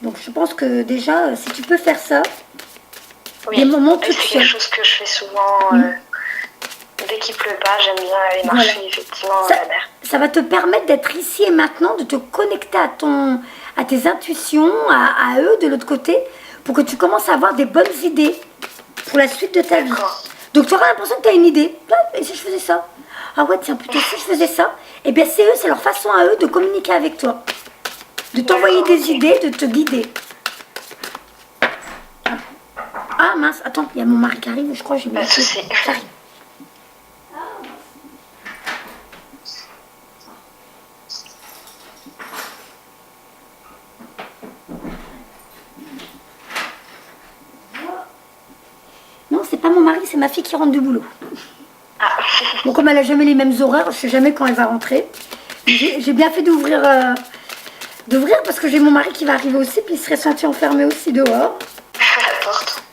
Donc je pense que déjà, si tu peux faire ça, des moments tout c'est quelque chose que je fais souvent. Dès qu'il pleut pas, j'aime bien aller marcher effectivement à la mer. Ça va te permettre d'être ici et maintenant, de te connecter à tes intuitions, à eux de l'autre côté, pour que tu commences à avoir des bonnes idées pour la suite de ta vie. Donc tu auras l'impression que tu as une idée. Et si je faisais ça? Ah ouais, tiens, plutôt si je faisais ça, eh bien c'est eux, c'est leur façon à eux de communiquer avec toi. De t'envoyer des idées, de te guider. Ah mince, attends, il y a mon mari qui arrive, je crois que j'ai mis Pas de souci. J'arrive. Non, c'est pas mon mari, c'est ma fille qui rentre du boulot. Bon, comme elle a jamais les mêmes horaires, je sais jamais quand elle va rentrer. J'ai bien fait d'ouvrir parce que j'ai mon mari qui va arriver aussi, puis il serait senti enfermé aussi dehors. La porte.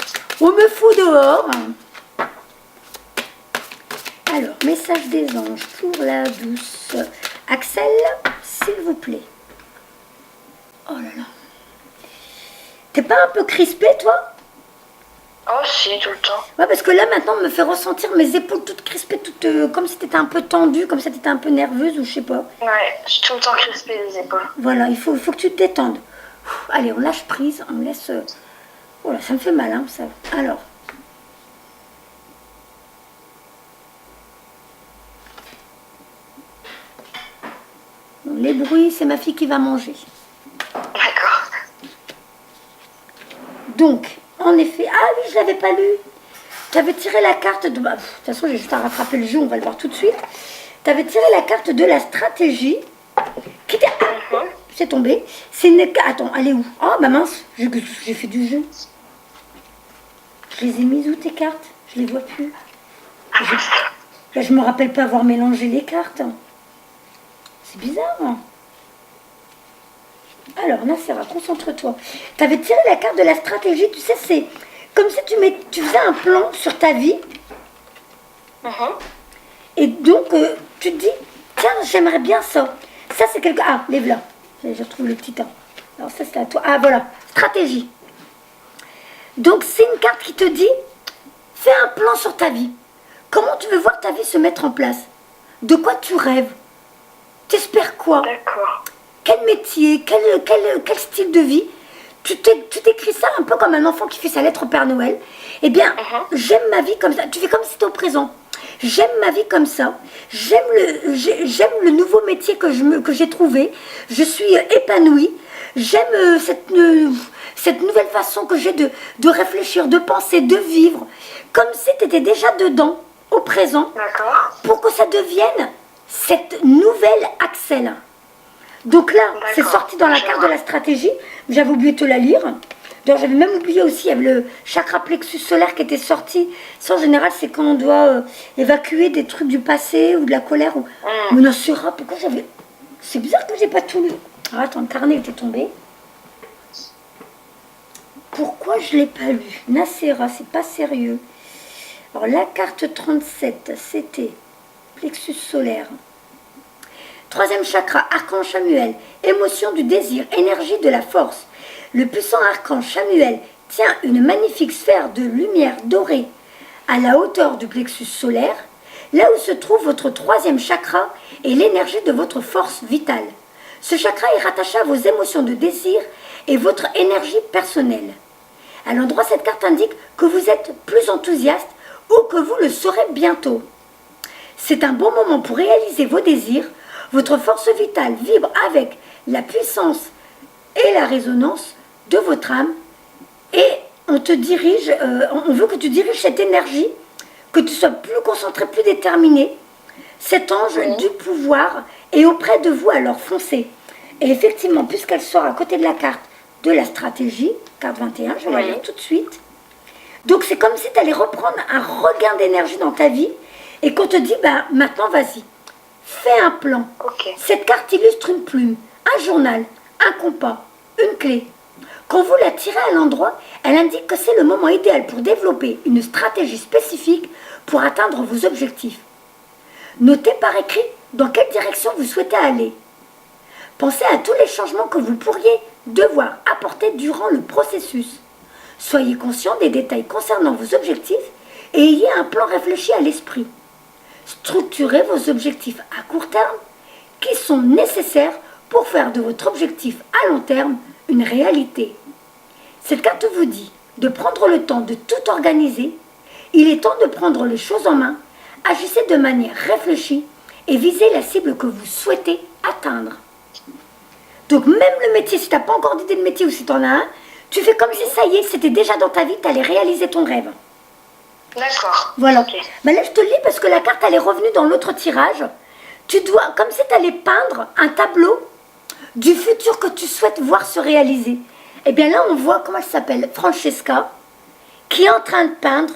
On me fout dehors. Alors, message des anges pour la douce Axel, s'il vous plaît. Oh là là. T'es pas un peu crispé, toi? Oh si, tout le temps. Ouais, parce que là, maintenant, on me fait ressentir mes épaules toutes crispées, toutes, comme si t'étais un peu tendue, comme si t'étais un peu nerveuse, ou je sais pas. Ouais, je suis tout le temps crispée les épaules. Voilà, il faut que tu te détendes. Allez, on lâche prise, on laisse... Oh là, ça me fait mal, hein, ça. Alors. Bon, les bruits, c'est ma fille qui va manger. D'accord. Donc, en effet... Ah oui, je l'avais pas lu. Tu avais tiré la carte de... Bah, de toute façon, j'ai juste à rattraper le jeu, on va le voir tout de suite. Tu avais tiré la carte de la stratégie. Qui était... C'est tombé. C'est une... Attends, elle est où? Oh, bah mince, j'ai fait du jeu. Je les ai mises où, tes cartes? Je les vois plus. Là, je me rappelle pas avoir mélangé les cartes. C'est bizarre. Alors, Nacera, concentre-toi. Tu avais tiré la carte de la stratégie. Tu sais, c'est comme si tu faisais un plan sur ta vie. Et donc, tu te dis, tiens, j'aimerais bien ça. Ça, c'est quelque... Ah, lève-la. Je retrouve le petit temps. Alors, ça, c'est à toi. Ah, voilà. Stratégie. Donc, c'est une carte qui te dit, fais un plan sur ta vie. Comment tu veux voir ta vie se mettre en place? De quoi tu rêves? T'espères quoi? D'accord. Quel métier? Quel style de vie? Tu t'écris ça un peu comme un enfant qui fait sa lettre au Père Noël. Eh bien, j'aime ma vie comme ça. Tu fais comme si c'était au présent. J'aime ma vie comme ça. J'aime le nouveau métier que j'ai trouvé. Je suis épanouie. J'aime cette nouvelle façon que j'ai de réfléchir, de penser, de vivre. Comme si tu étais déjà dedans, au présent. D'accord. Pour que ça devienne cette nouvelle Axel. Donc là, c'est sorti dans la carte de la stratégie. J'avais oublié de te la lire. D'ailleurs, j'avais même oublié aussi, il y avait le chakra plexus solaire qui était sorti. Ça, en général, c'est quand on doit évacuer des trucs du passé ou de la colère. Mais non, pourquoi j'avais... C'est bizarre que j'ai pas tout lu. Alors, attends, le carnet était tombé. Pourquoi je l'ai pas lu? Nacera, c'est pas sérieux. Alors, la carte 37, c'était plexus solaire. Troisième chakra, archange Samuel, émotion du désir, énergie de la force. Le puissant archange Samuel tient une magnifique sphère de lumière dorée à la hauteur du plexus solaire, là où se trouve votre troisième chakra et l'énergie de votre force vitale. Ce chakra est rattaché à vos émotions de désir et votre énergie personnelle. À l'endroit, cette carte indique que vous êtes plus enthousiaste ou que vous le serez bientôt. C'est un bon moment pour réaliser vos désirs. Votre force vitale vibre avec la puissance et la résonance de votre âme et on te dirige, on veut que tu diriges cette énergie, que tu sois plus concentré, plus déterminé. Cet ange du pouvoir est auprès de vous, alors foncez. Et effectivement, puisqu'elle sort à côté de la carte de la stratégie, carte 21, je vais la lire tout de suite. Donc c'est comme si tu allais reprendre un regain d'énergie dans ta vie et qu'on te dit, bah, maintenant vas-y. Fais un plan. Cette carte illustre une plume, un journal, un compas, une clé. Quand vous la tirez à l'endroit, elle indique que c'est le moment idéal pour développer une stratégie spécifique pour atteindre vos objectifs. Notez par écrit dans quelle direction vous souhaitez aller. Pensez à tous les changements que vous pourriez devoir apporter durant le processus. Soyez conscient des détails concernant vos objectifs et ayez un plan réfléchi à l'esprit. Structurez vos objectifs à court terme qui sont nécessaires pour faire de votre objectif à long terme une réalité. Cette carte vous dit de prendre le temps de tout organiser. Il est temps de prendre les choses en main. Agissez de manière réfléchie et visez la cible que vous souhaitez atteindre. Donc même le métier, si tu n'as pas encore d'idée de métier ou si tu en as un, tu fais comme si ça y est, c'était déjà dans ta vie, tu allais réaliser ton rêve. D'accord. Voilà. Okay. Ben là, je te lis parce que la carte, elle est revenue dans l'autre tirage. Tu dois, comme si tu allais peindre un tableau du futur que tu souhaites voir se réaliser. Et bien là, on voit, comment elle s'appelle, Francesca, qui est en train de peindre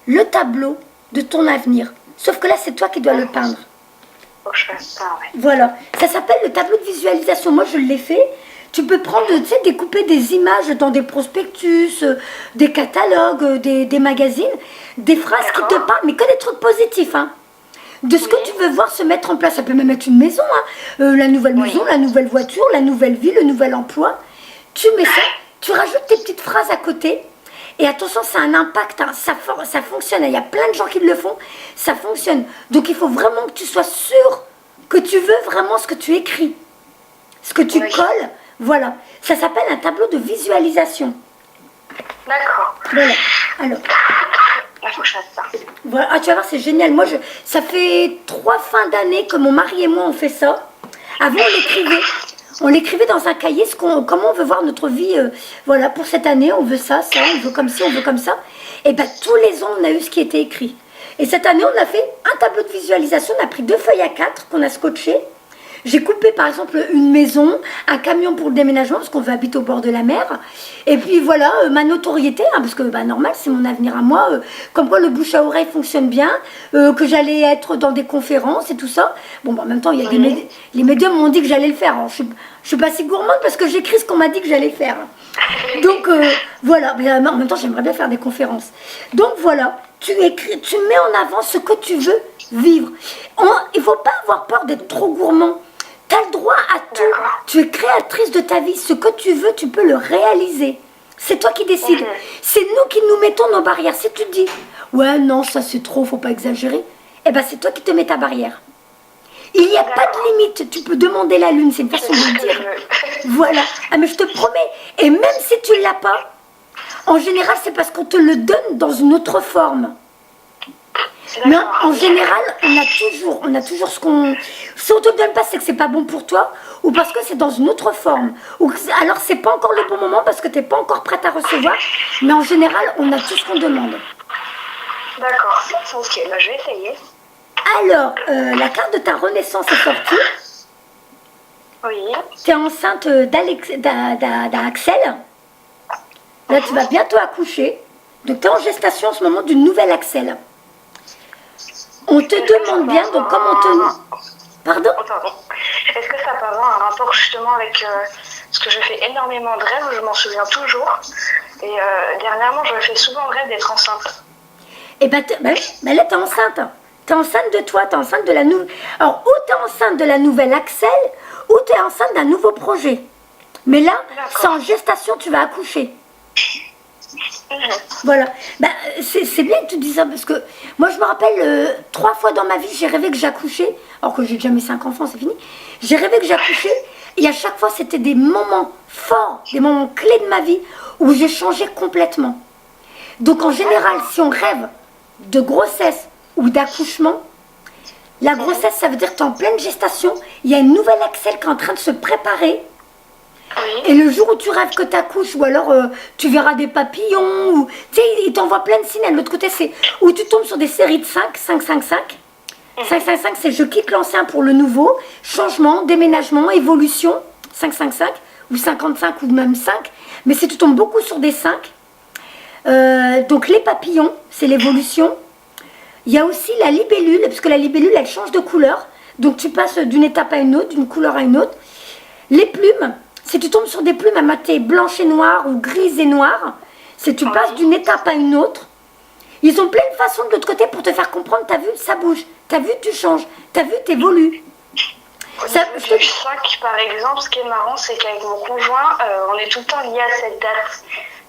le tableau de ton avenir. Sauf que là, c'est toi qui dois le peindre. Faut que je fasse ça, ouais. Voilà. Ça s'appelle le tableau de visualisation. Moi, je l'ai fait. Tu peux prendre, tu sais, découper des images dans des prospectus, des catalogues, des magazines, des phrases qui te parlent, mais que des trucs positifs, hein. De ce que tu veux voir se mettre en place. Ça peut même être une maison, hein. La nouvelle maison, la nouvelle voiture, la nouvelle vie, le nouvel emploi. Tu mets ça, tu rajoutes tes petites phrases à côté. Et attention, ça a un impact, hein. Ça fonctionne. Il y a plein de gens qui le font. Ça fonctionne. Donc, il faut vraiment que tu sois sûr que tu veux vraiment ce que tu écris. Ce que tu colles. Voilà. Ça s'appelle un tableau de visualisation. D'accord. Voilà. Alors. Là, faut que je fasse ça. Voilà. Ah, tu vas voir, c'est génial. Moi, ça fait 3 fins d'année que mon mari et moi, on fait ça. Avant, on l'écrivait. On l'écrivait dans un cahier, comment on veut voir notre vie. Voilà, pour cette année, on veut ça, on veut comme ci, on veut comme ça. Et bien, tous les ans, on a eu ce qui était écrit. Et cette année, on a fait un tableau de visualisation. On a pris 2 feuilles A4 qu'on a scotché. J'ai coupé, par exemple, une maison, un camion pour le déménagement, parce qu'on veut habiter au bord de la mer. Et puis, voilà, ma notoriété, hein, parce que, normal, c'est mon avenir à moi. Comme quoi, le bouche à oreille fonctionne bien, que j'allais être dans des conférences et tout ça. Bon, en même temps, il y a les médiums m'ont dit que j'allais le faire. Alors, je suis pas si gourmande parce que j'écris ce qu'on m'a dit que j'allais faire. Donc, voilà. Mais en même temps, j'aimerais bien faire des conférences. Donc, voilà. Tu écris, tu mets en avant ce que tu veux vivre. Il ne faut pas avoir peur d'être trop gourmand. Tu as le droit à tout. Tu es créatrice de ta vie. Ce que tu veux, tu peux le réaliser. C'est toi qui décides. C'est nous qui nous mettons nos barrières. Si tu te dis, ouais, non, ça c'est trop, faut pas exagérer, eh ben c'est toi qui te mets ta barrière. Il n'y a pas de limite. Tu peux demander la lune, c'est une façon de le dire. Voilà. Ah, mais je te promets. Et même si tu ne l'as pas, en général, c'est parce qu'on te le donne dans une autre forme. Mais en général, on a toujours ce qu'on... Si on ne te le donne pas, c'est que c'est pas bon pour toi, ou parce que c'est dans une autre forme. Ou alors, c'est pas encore le bon moment parce que tu n'es pas encore prête à recevoir. Mais en général, on a tout ce qu'on demande. D'accord. Ok, je vais essayer. Alors, la carte de ta renaissance est sortie. Oui. Tu es enceinte d'Axel. Là, tu vas bientôt accoucher. Donc, tu es en gestation en ce moment d'une nouvelle Axel. On te demande bien, donc comment te... Pardon? Est-ce que ça peut avoir un rapport justement avec... parce que je fais énormément de rêves, je m'en souviens toujours. Et dernièrement, je fais souvent le rêve d'être enceinte. Et là, tu es enceinte. Tu es enceinte de toi, tu es enceinte de la nouvelle... Alors, ou tu es enceinte de la nouvelle Axel, ou tu es enceinte d'un nouveau projet. Mais là, c'est en gestation, tu vas accoucher. Voilà. C'est bien que tu dis ça, parce que moi, je me rappelle, 3 fois dans ma vie, j'ai rêvé que j'accouchais, alors que j'ai déjà mes 5 enfants, c'est fini. J'ai rêvé que j'accouchais, et à chaque fois, c'était des moments forts, des moments clés de ma vie, où j'ai changé complètement. Donc, en général, si on rêve de grossesse ou d'accouchement, la grossesse, ça veut dire que tu es en pleine gestation, il y a une nouvelle Axel qui est en train de se préparer. Oui. Et le jour où tu rêves que tu accouches, ou alors tu verras des papillons, ou tu sais, il t'envoie plein de signes. De l'autre côté, c'est où tu tombes sur des séries de 5, 5, 5, 5. 5, 5, 5, c'est je quitte l'ancien pour le nouveau, changement, déménagement, évolution, 5, 5, 5, ou 55, ou même 5. Mais c'est tu tombes beaucoup sur des 5. Donc les papillons, c'est l'évolution. Il y a aussi la libellule, parce que la libellule, elle change de couleur. Donc tu passes d'une étape à une autre, d'une couleur à une autre. Les plumes, si tu tombes sur des plumes amatées blanches et noires ou grises et noires, c'est tu passes d'une étape à une autre. Ils ont plein de façons de l'autre côté pour te faire comprendre, t'as vu, ça bouge, t'as vu, tu changes, t'as vu, t'évolues. Au niveau du 5, par exemple, ce qui est marrant, c'est qu'avec mon conjoint, on est tout le temps lié à cette date.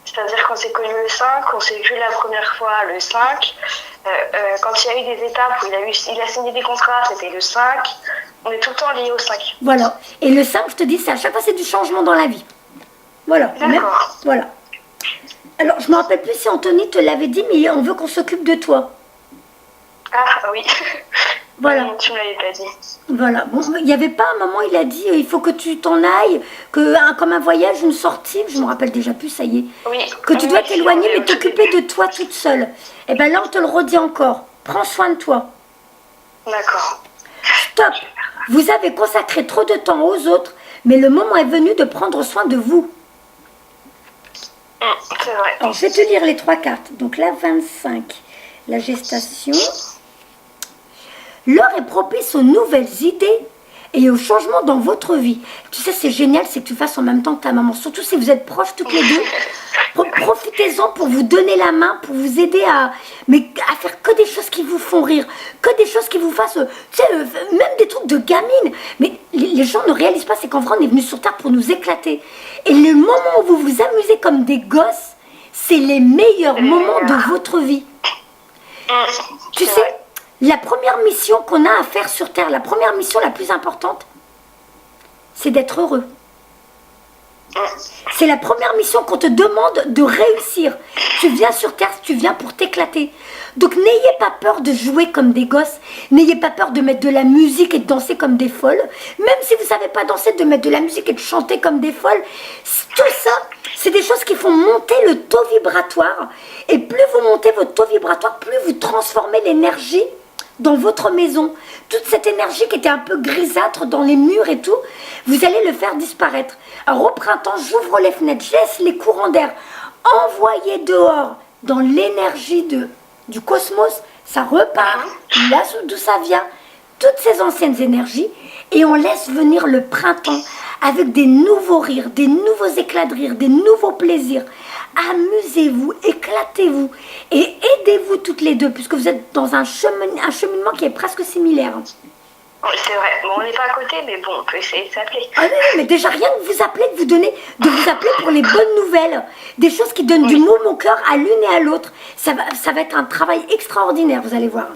C'est-à-dire qu'on s'est connus le 5, on s'est vu la première fois le 5. Quand il y a eu des étapes où il a signé des contrats, c'était le 5. On est tout le temps lié au 5. Voilà. Et le 5, je te dis, c'est à chaque fois, c'est du changement dans la vie. Voilà. D'accord. Voilà. Alors, je ne me rappelle plus si Anthony te l'avait dit, mais on veut qu'on s'occupe de toi. Ah, oui. Voilà. Non, tu ne me l'avais pas dit. Voilà. Bon, il n'y avait pas un moment, il a dit, il faut que tu t'en ailles, comme un voyage, une sortie, je ne me rappelle déjà plus, ça y est. Oui. Que tu dois t'éloigner, mais t'occuper de toi toute seule. Et bien là, on te le redit encore. Prends soin de toi. D'accord. Stop. Vous avez consacré trop de temps aux autres, mais le moment est venu de prendre soin de vous. C'est vrai. Alors, je vais te lire les 3 cartes. Donc là, 25, la gestation. L'heure est propice aux nouvelles idées et aux changements dans votre vie. Tu sais, c'est génial, c'est que tu fasses en même temps que ta maman. Surtout si vous êtes proches toutes les deux. Profitez-en pour vous donner la main, pour vous aider à faire que des choses qui vous font rire, que des choses qui vous fassent, tu sais, même des trucs de gamine. Mais les gens ne réalisent pas, c'est qu'en vrai, on est venu sur Terre pour nous éclater. Et le moment où vous vous amusez comme des gosses, c'est les meilleurs moments de votre vie. Tu sais, la première mission qu'on a à faire sur Terre, la première mission la plus importante, c'est d'être heureux. C'est la première mission qu'on te demande de réussir. Tu viens sur Terre, tu viens pour t'éclater. Donc n'ayez pas peur de jouer comme des gosses. N'ayez pas peur de mettre de la musique et de danser comme des folles. Même si vous ne savez pas danser, de mettre de la musique et de chanter comme des folles. Tout ça, c'est des choses qui font monter le taux vibratoire. Et plus vous montez votre taux vibratoire, plus vous transformez l'énergie dans votre maison. Toute cette énergie qui était un peu grisâtre dans les murs et tout, vous allez le faire disparaître. Alors au printemps, j'ouvre les fenêtres, je laisse les courants d'air envoyer dehors dans l'énergie du cosmos, ça repart, là d'où ça vient, toutes ces anciennes énergies, et on laisse venir le printemps avec des nouveaux rires, des nouveaux éclats de rire, des nouveaux plaisirs. Amusez-vous, éclatez-vous et aidez-vous toutes les deux, puisque vous êtes dans un cheminement qui est presque similaire. Oui, c'est vrai. Bon, on n'est pas à côté, mais bon, on peut essayer de s'appeler. Ah non, mais déjà rien de vous appeler, de vous appeler pour les bonnes nouvelles, des choses qui donnent du mot au cœur à l'une et à l'autre. Ça va être un travail extraordinaire, vous allez voir.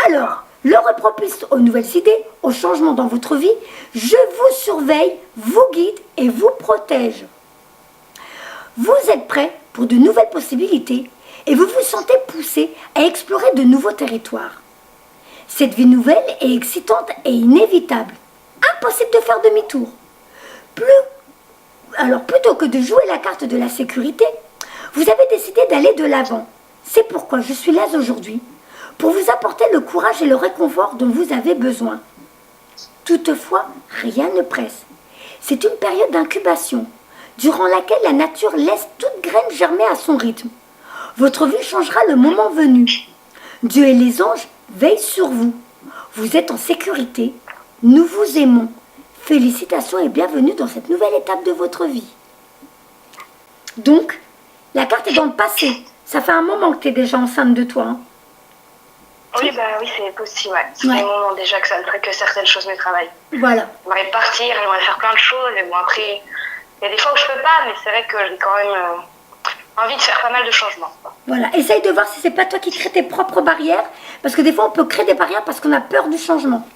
Alors, l'heure est propice aux nouvelles idées, aux changements dans votre vie. Je vous surveille, vous guide et vous protège. Vous êtes prêts pour de nouvelles possibilités et vous vous sentez poussé à explorer de nouveaux territoires. Cette vie nouvelle est excitante et inévitable. Impossible de faire demi-tour. Alors plutôt que de jouer la carte de la sécurité, vous avez décidé d'aller de l'avant. C'est pourquoi je suis là aujourd'hui, pour vous apporter le courage et le réconfort dont vous avez besoin. Toutefois, rien ne presse. C'est une période d'incubation, durant laquelle la nature laisse toute graine germer à son rythme. Votre vie changera le moment venu. Dieu et les anges veillent sur vous. Vous êtes en sécurité. Nous vous aimons. Félicitations et bienvenue dans cette nouvelle étape de votre vie. Donc, la carte est dans le passé. Ça fait un moment que tu es déjà enceinte de toi. Hein. Oui, c'est possible. Ouais. Ça fait un moment déjà que certaines choses me travaillent. Voilà. J'aimerais partir, j'aimerais faire plein de choses. Et bon, après, il y a des fois où je peux pas, mais c'est vrai que j'ai quand même envie de faire pas mal de changements. Voilà. Essaye de voir si c'est pas toi qui crée tes propres barrières. Parce que des fois, on peut créer des barrières parce qu'on a peur du changement.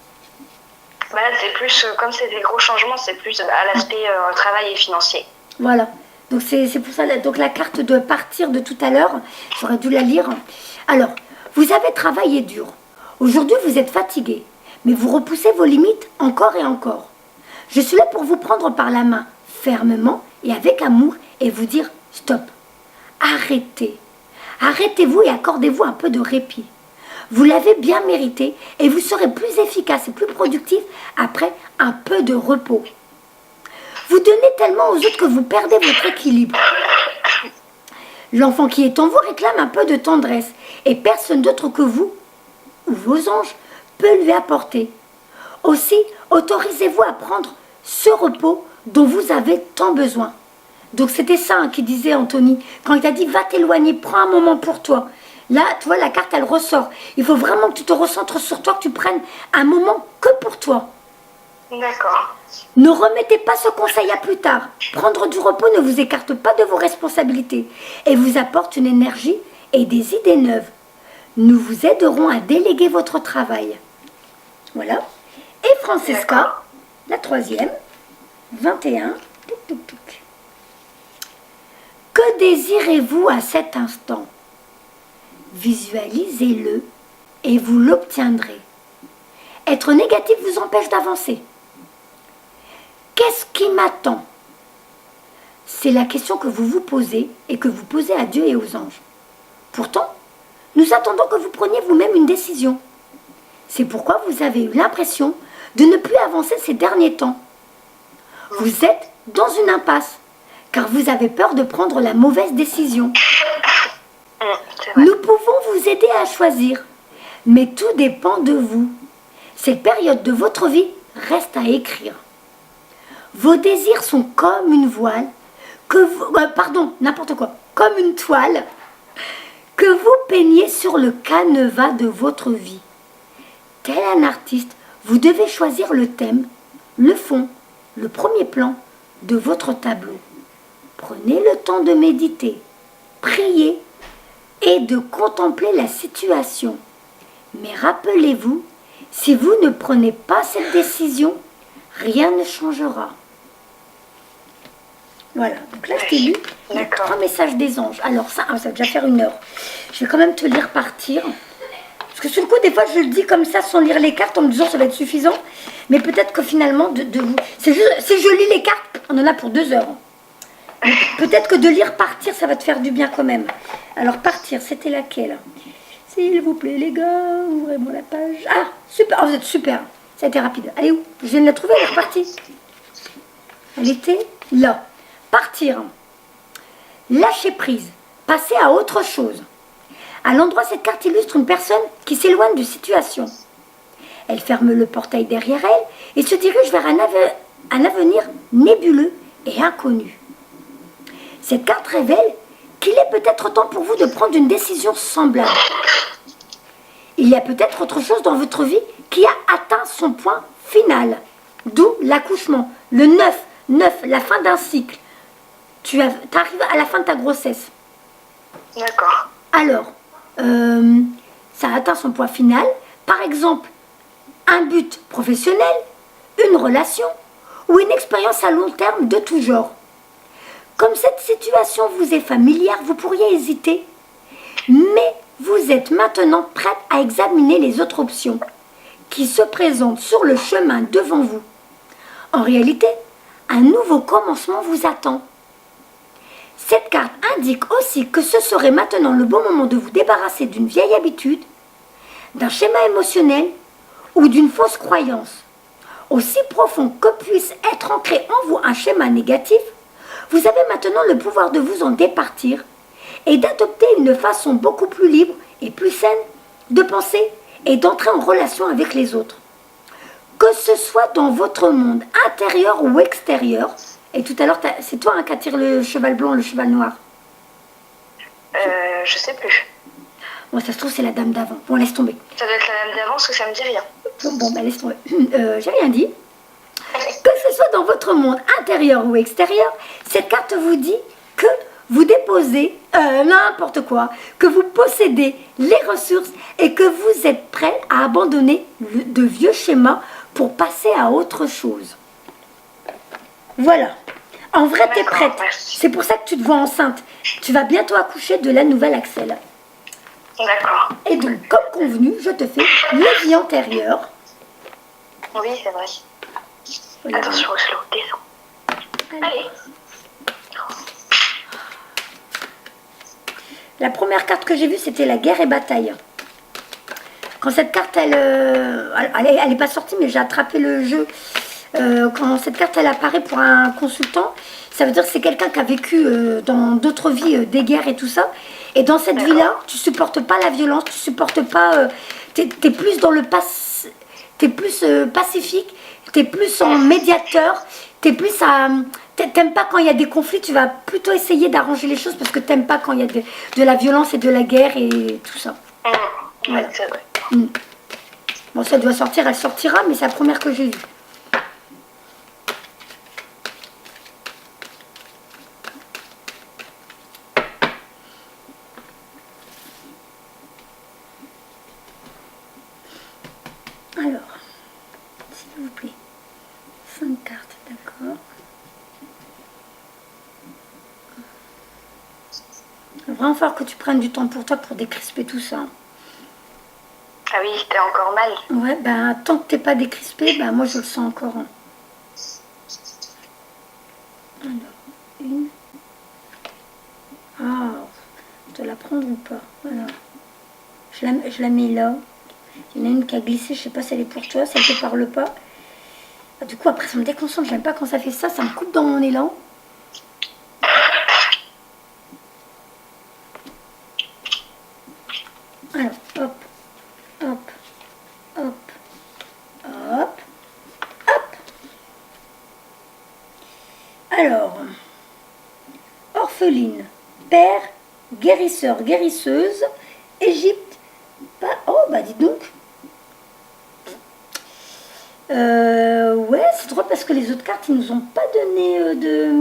Là, c'est plus, comme c'est des gros changements, c'est plus à l'aspect travail et financier. Voilà. Donc c'est pour ça, donc la carte de partir de tout à l'heure, j'aurais dû la lire. Alors, vous avez travaillé dur. Aujourd'hui, vous êtes fatigué. Mais vous repoussez vos limites encore et encore. Je suis là pour vous prendre par la main, fermement et avec amour, et vous dire stop. Arrêtez. Arrêtez-vous et accordez-vous un peu de répit. Vous l'avez bien mérité et vous serez plus efficace et plus productif après un peu de repos. Vous donnez tellement aux autres que vous perdez votre équilibre. L'enfant qui est en vous réclame un peu de tendresse et personne d'autre que vous, ou vos anges, peut lui apporter. Aussi, autorisez-vous à prendre ce repos dont vous avez tant besoin. Donc c'était ça hein, qu'il disait Anthony. Quand il t'a dit, va t'éloigner, prends un moment pour toi. Là, tu vois, la carte, elle ressort. Il faut vraiment que tu te recentres sur toi, que tu prennes un moment que pour toi. D'accord. Ne remettez pas ce conseil à plus tard. Prendre du repos ne vous écarte pas de vos responsabilités et vous apporte une énergie et des idées neuves. Nous vous aiderons à déléguer votre travail. Voilà. Et Francesca, la troisième, 21. Touc, touc, touc. Que désirez-vous à cet instant? Visualisez-le et vous l'obtiendrez. Être négatif vous empêche d'avancer. Qu'est-ce qui m'attend? C'est la question que vous vous posez et que vous posez à Dieu et aux anges. Pourtant, nous attendons que vous preniez vous-même une décision. C'est pourquoi vous avez eu l'impression de ne plus avancer ces derniers temps. Vous êtes dans une impasse, car vous avez peur de prendre la mauvaise décision. Nous pouvons vous aider à choisir, mais tout dépend de vous. Cette période de votre vie reste à écrire. Vos désirs sont comme une voile, comme une toile que vous peignez sur le canevas de votre vie. Tel un artiste, vous devez choisir le thème, le fond, le premier plan de votre tableau. Prenez le temps de méditer, prier et de contempler la situation. Mais rappelez-vous, si vous ne prenez pas cette décision, rien ne changera. Voilà, donc là je t'ai lu les 3 messages des anges. Alors ça va déjà faire 1 heure. Je vais quand même te lire partir. Parce que sur le coup, des fois je le dis comme ça sans lire les cartes en me disant ça va être suffisant. Mais peut-être que finalement, si je lis les cartes, on en a pour 2 heures. Peut-être que de lire partir, ça va te faire du bien quand même. Alors partir, c'était laquelle? S'il vous plaît les gars, ouvrez-moi la page. Ah, super, oh, vous êtes super. Ça a été rapide. Allez où? Je viens de la trouver, elle est repartie. Elle était là. Partir. Lâcher prise. Passer à autre chose. À l'endroit, cette carte illustre une personne qui s'éloigne de situation. Elle ferme le portail derrière elle et se dirige vers un avenir nébuleux et inconnu. Cette carte révèle qu'il est peut-être temps pour vous de prendre une décision semblable. Il y a peut-être autre chose dans votre vie qui a atteint son point final. D'où l'accouchement. Le 9, la fin d'un cycle. Tu arrives à la fin de ta grossesse. D'accord. Alors, ça atteint son point final. Par exemple, un but professionnel, une relation ou une expérience à long terme de tout genre. Comme cette situation vous est familière, vous pourriez hésiter. Mais vous êtes maintenant prête à examiner les autres options qui se présentent sur le chemin devant vous. En réalité, un nouveau commencement vous attend. Cette carte indique aussi que ce serait maintenant le bon moment de vous débarrasser d'une vieille habitude, d'un schéma émotionnel ou d'une fausse croyance. Aussi profond que puisse être ancré en vous un schéma négatif, vous avez maintenant le pouvoir de vous en départir et d'adopter une façon beaucoup plus libre et plus saine de penser et d'entrer en relation avec les autres. Que ce soit dans votre monde intérieur ou extérieur. Et tout à l'heure, c'est toi qui attire le cheval blanc, le cheval noir. Je sais plus. Bon, ça se trouve, c'est la dame d'avant. Bon, laisse tomber. Ça doit être la dame d'avant parce que ça me dit rien. Bon, bah, laisse tomber. J'ai rien dit. Que ce soit dans votre monde intérieur ou extérieur, cette carte vous dit que vous déposez n'importe quoi, que vous possédez les ressources et que vous êtes prêt à abandonner de vieux schémas pour passer à autre chose. Voilà. En vrai, tu es prête. Merci. C'est pour ça que tu te vois enceinte. Tu vas bientôt accoucher de la nouvelle Axel. D'accord. Et donc, comme convenu, je te fais le vie antérieure. Oui, c'est vrai. Voilà. Attention au slow, descends. Allez. La première carte que j'ai vue, c'était la guerre et bataille. Quand cette carte, elle est pas sortie, mais j'ai attrapé le jeu. Quand cette carte, elle apparaît pour un consultant, ça veut dire que c'est quelqu'un qui a vécu dans d'autres vies des guerres et tout ça. Et dans cette vie-là, tu supportes pas la violence, tu supportes pas... t'es plus dans le passé. tu es plus pacifique, tu es plus en médiateur, tu es plus à... T'aimes pas quand il y a des conflits, tu vas plutôt essayer d'arranger les choses parce que t'aimes pas quand il y a de la violence et de la guerre et tout ça. Voilà. C'est vrai. Bon, ça doit sortir, elle sortira, mais c'est la première que j'ai vue. Alors, s'il vous plaît, 5 cartes, d'accord. Il va vraiment falloir que tu prennes du temps pour toi pour décrisper tout ça. Ah oui, t'es encore mal. Ouais, ben tant que t'es pas décrispé, ben moi je le sens encore. Alors, une. Ah, je te la prendre ou pas? Voilà. Je la mets là. Il y en a une qui a glissé, je sais pas si elle est pour toi, si elle te parle pas. Ah, du coup, après, ça me déconcentre, j'aime pas quand ça fait ça, ça me coupe dans mon élan. Alors, hop, hop, hop, hop, hop. Alors, orpheline, père, guérisseur, guérisseuse, Égypte. Oh, bah dis donc. Ouais, c'est drôle parce que les autres cartes, ils nous ont pas donné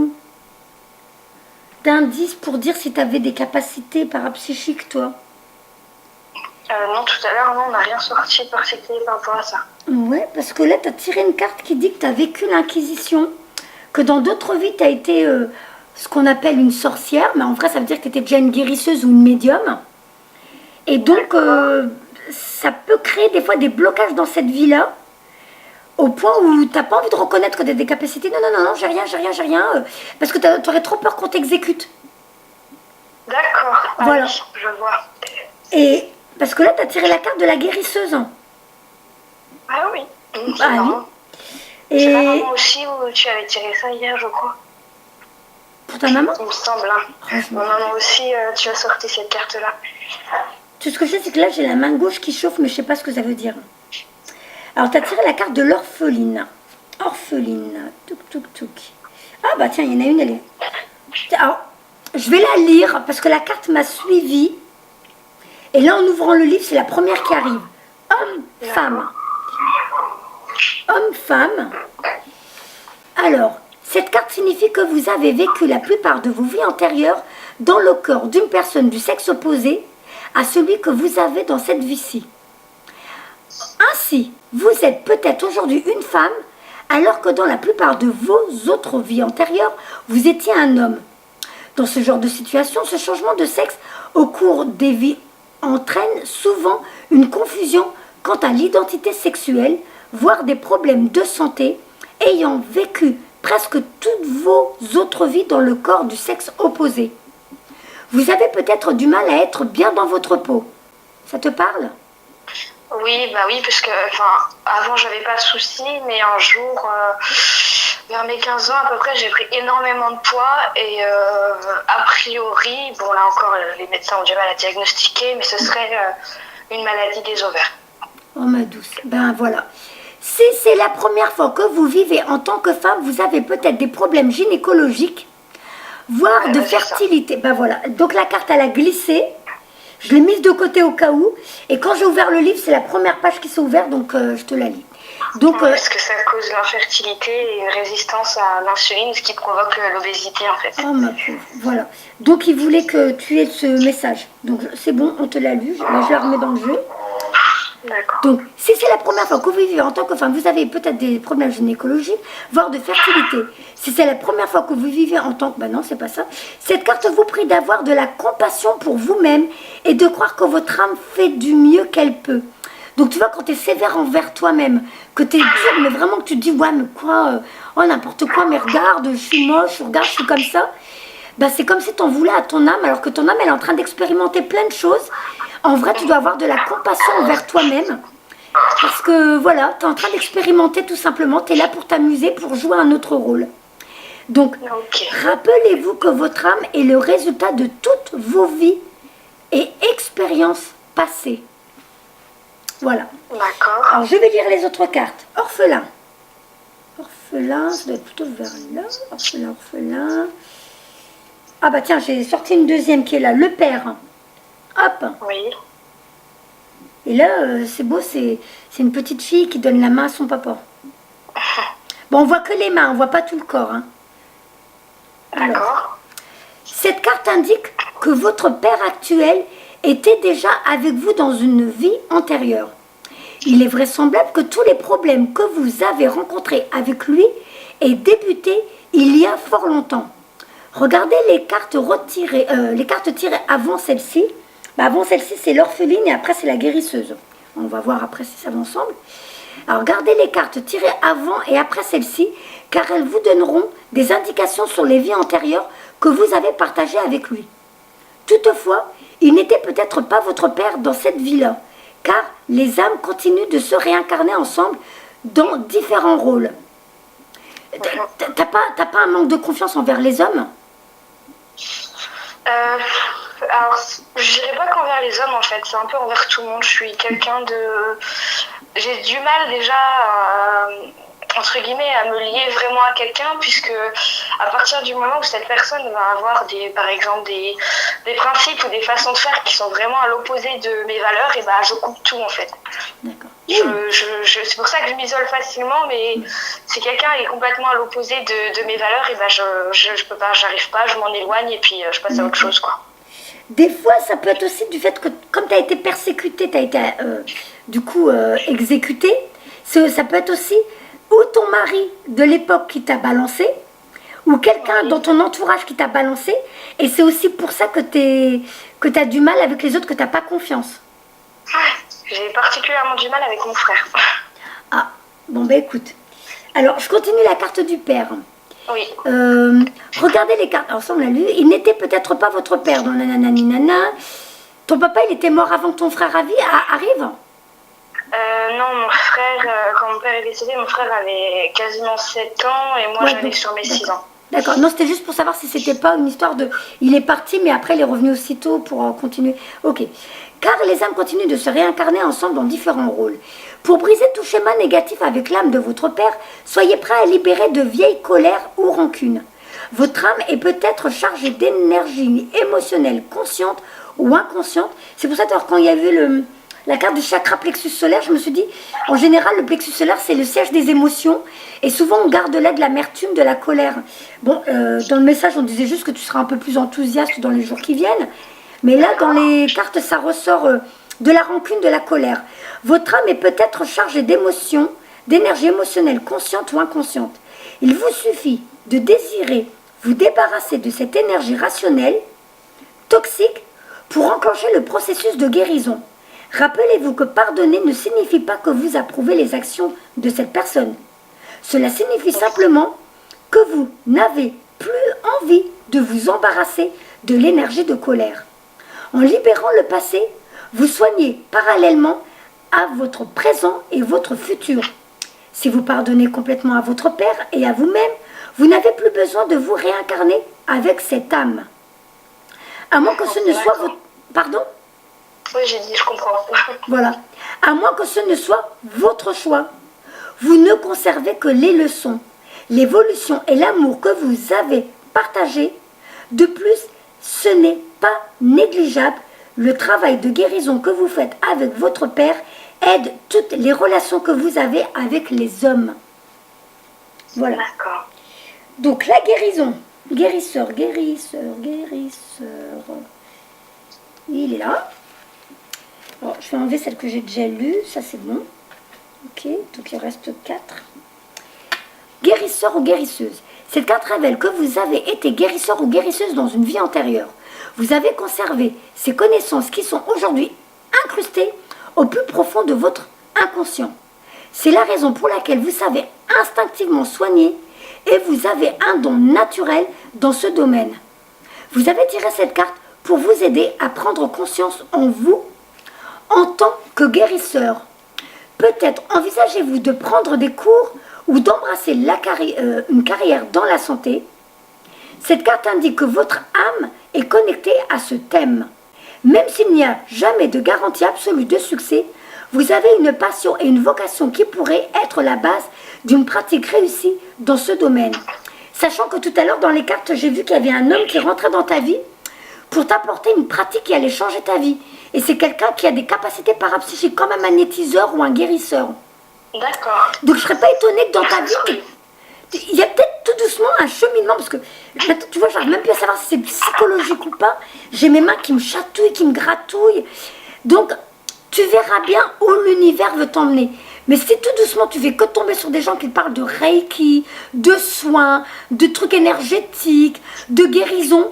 d'indices pour dire si tu avais des capacités parapsychiques, toi. Non, tout à l'heure, non, on n'a rien sorti particulier par rapport à ça. Ouais, parce que là, tu as tiré une carte qui dit que tu as vécu l'Inquisition, que dans d'autres vies, tu as été ce qu'on appelle une sorcière, mais en vrai, ça veut dire que tu étais déjà une guérisseuse ou une médium. Et donc, ça peut créer des fois des blocages dans cette vie-là, au point où tu n'as pas envie de reconnaître que tu as des capacités. Non, non, non, non, j'ai rien, parce que tu aurais trop peur qu'on t'exécute. D'accord, voilà. Oui, je vois. Et parce que là, tu as tiré la carte de la guérisseuse. Ah oui, ah oui. Et... C'est la maman aussi où tu avais tiré ça hier, je crois. Pour ta maman? Il me semble. Hein. Mon maman aussi, tu as sorti cette carte-là. Tout ce que je sais, c'est que là, j'ai la main gauche qui chauffe, mais je ne sais pas ce que ça veut dire. Alors, tu as tiré la carte de l'orpheline. Orpheline. Touk, touk, touk. Ah, bah tiens, il y en a une, elle est... Alors, je vais la lire, parce que la carte m'a suivie. Et là, en ouvrant le livre, c'est la première qui arrive. Homme, femme. Homme, femme. Alors, cette carte signifie que vous avez vécu la plupart de vos vies antérieures dans le corps d'une personne du sexe opposé à celui que vous avez dans cette vie-ci. Ainsi, vous êtes peut-être aujourd'hui une femme, alors que dans la plupart de vos autres vies antérieures, vous étiez un homme. Dans ce genre de situation, ce changement de sexe au cours des vies entraîne souvent une confusion quant à l'identité sexuelle, voire des problèmes de santé, ayant vécu presque toutes vos autres vies dans le corps du sexe opposé. Vous avez peut-être du mal à être bien dans votre peau. Ça te parle ? Oui, bah oui, parce que avant j'avais pas de soucis, mais un jour, vers mes 15 ans à peu près, j'ai pris énormément de poids et a priori, bon là encore les médecins ont du mal à diagnostiquer, mais ce serait une maladie des ovaires. Oh ma douce, ben voilà. Si c'est la première fois que vous vivez en tant que femme, vous avez peut-être des problèmes gynécologiques, voire de fertilité. Ben voilà, donc la carte elle a glissé. Je l'ai mise de côté au cas où. Et quand j'ai ouvert le livre, c'est la première page qui s'est ouverte, donc je te la lis. Donc, parce que ça cause l'infertilité et une résistance à l'insuline, ce qui provoque l'obésité en fait. Oh ma pauvre, voilà. Donc il voulait que tu aies ce message. Donc c'est bon, on te l'a lu. Là, je la remets dans le jeu. D'accord. Donc, si c'est la première fois que vous vivez en tant que femme, vous avez peut-être des problèmes gynécologiques, voire de fertilité. Si c'est la première fois que vous vivez en tant que... Ben non, c'est pas ça. Cette carte vous prie d'avoir de la compassion pour vous-même et de croire que votre âme fait du mieux qu'elle peut. Donc, tu vois, quand tu es sévère envers toi-même, que tu es dur, mais vraiment que tu te dis, ouais, mais quoi, oh, n'importe quoi, mais regarde, je suis moche, regarde, je suis comme ça. Ben, c'est comme si tu en voulais à ton âme, alors que ton âme, elle est en train d'expérimenter plein de choses. En vrai, tu dois avoir de la compassion envers toi-même. Parce que, voilà, tu es en train d'expérimenter tout simplement. Tu es là pour t'amuser, pour jouer un autre rôle. Donc, rappelez-vous que votre âme est le résultat de toutes vos vies et expériences passées. Voilà. D'accord. Alors, je vais lire les autres cartes. Orphelin. Orphelin, ça doit être plutôt vers là. Orphelin, orphelin. Ah bah tiens, j'ai sorti une deuxième qui est là. Le père. Hop. Oui. Et là, c'est beau, c'est une petite fille qui donne la main à son papa. Bon, on voit que les mains, on voit pas tout le corps. Hein. D'accord. Cette carte indique que votre père actuel était déjà avec vous dans une vie antérieure. Il est vraisemblable que tous les problèmes que vous avez rencontrés avec lui aient débuté il y a fort longtemps. Regardez les cartes retirées, les cartes tirées avant celle-ci. Bah avant celle-ci, c'est l'orpheline et après, c'est la guérisseuse. On va voir après si ça va ensemble. Alors, regardez les cartes tirées avant et après celle-ci, car elles vous donneront des indications sur les vies antérieures que vous avez partagées avec lui. Toutefois, il n'était peut-être pas votre père dans cette vie-là, car les âmes continuent de se réincarner ensemble dans différents rôles. T'as pas un manque de confiance envers les hommes ? Alors, je dirais pas qu'envers les hommes en fait, c'est un peu envers tout le monde. Je suis quelqu'un de. J'ai du mal déjà, entre guillemets, à me lier vraiment à quelqu'un, puisque à partir du moment où cette personne va avoir par exemple des principes ou des façons de faire qui sont vraiment à l'opposé de mes valeurs, et ben je coupe tout en fait. D'accord. C'est pour ça que je m'isole facilement, mais si quelqu'un est complètement à l'opposé de mes valeurs, et ben je peux pas, j'arrive pas, je m'en éloigne et puis je passe à autre chose quoi. Des fois, ça peut être aussi du fait que, comme tu as été persécuté, tu as été exécuté, ça peut être aussi ou ton mari de l'époque qui t'a balancé, ou quelqu'un dans ton entourage qui t'a balancé, et c'est aussi pour ça que tu as du mal avec les autres, que tu n'as pas confiance. J'ai particulièrement du mal avec mon frère. Ah, bon ben écoute. Alors, je continue la carte du père. Oui. Regardez les cartes. Ensemble, on l'a lu. Il n'était peut-être pas votre père. Non, nanana. Ton papa, il était mort avant que ton frère arrive. Non, mon frère, quand mon père est décédé, mon frère avait quasiment 7 ans et moi j'avais sur mes 6 ans. D'accord. Non, c'était juste pour savoir si c'était pas une histoire de... Il est parti, mais après, il est revenu aussitôt pour continuer. Ok. Car les âmes continuent de se réincarner ensemble dans différents rôles. Pour briser tout schéma négatif avec l'âme de votre père, soyez prêts à libérer de vieilles colères ou rancunes. Votre âme est peut-être chargée d'énergie émotionnelle consciente ou inconsciente. C'est pour ça que quand il y a eu la carte du chakra plexus solaire, je me suis dit, en général, le plexus solaire, c'est le siège des émotions. Et souvent, on garde là de l'amertume, de la colère. Bon, dans le message, on disait juste que tu seras un peu plus enthousiaste dans les jours qui viennent. Mais là, dans les cartes, ça ressort de la rancune, de la colère. Votre âme est peut-être chargée d'émotions, d'énergie émotionnelle consciente ou inconsciente. Il vous suffit de désirer vous débarrasser de cette énergie rationnelle, toxique, pour enclencher le processus de guérison. Rappelez-vous que pardonner ne signifie pas que vous approuvez les actions de cette personne. Cela signifie simplement que vous n'avez plus envie de vous embarrasser de l'énergie de colère. En libérant le passé, vous soignez parallèlement à votre présent et votre futur. Si vous pardonnez complètement à votre père et à vous-même, vous n'avez plus besoin de vous réincarner avec cette âme. À moins que ce ne soit votre... Pardon ? Oui, j'ai dit, je comprends. Voilà. À moins que ce ne soit votre choix. Vous ne conservez que les leçons, l'évolution et l'amour que vous avez partagés. De plus, ce n'est pas négligeable. Le travail de guérison que vous faites avec votre père aide toutes les relations que vous avez avec les hommes. Voilà. D'accord. Donc la guérison. Guérisseur. Il est là. Alors, je vais enlever celle que j'ai déjà lue. Ça, c'est bon. Ok. Donc il reste 4. Guérisseur ou guérisseuse. Cette carte révèle que vous avez été guérisseur ou guérisseuse dans une vie antérieure. Vous avez conservé ces connaissances qui sont aujourd'hui incrustées au plus profond de votre inconscient. C'est la raison pour laquelle vous savez instinctivement soigner et vous avez un don naturel dans ce domaine. Vous avez tiré cette carte pour vous aider à prendre conscience en vous en tant que guérisseur. Peut-être envisagez-vous de prendre des cours ou d'embrasser une carrière dans la santé. Cette carte indique que votre âme est connectée à ce thème. Même s'il n'y a jamais de garantie absolue de succès, vous avez une passion et une vocation qui pourrait être la base d'une pratique réussie dans ce domaine. Sachant que tout à l'heure, dans les cartes, j'ai vu qu'il y avait un homme qui rentrait dans ta vie pour t'apporter une pratique qui allait changer ta vie. Et c'est quelqu'un qui a des capacités parapsychiques, comme un magnétiseur ou un guérisseur. D'accord. Donc je ne serais pas étonnée que dans ta vie, il y a peut-être tout doucement un cheminement, parce que maintenant, tu vois, j'arrive même plus à savoir si c'est psychologique ou pas. J'ai mes mains qui me chatouillent, qui me gratouillent. Donc, tu verras bien où l'univers veut t'emmener. Mais si tout doucement, tu fais que tomber sur des gens qui parlent de Reiki, de soins, de trucs énergétiques, de guérison,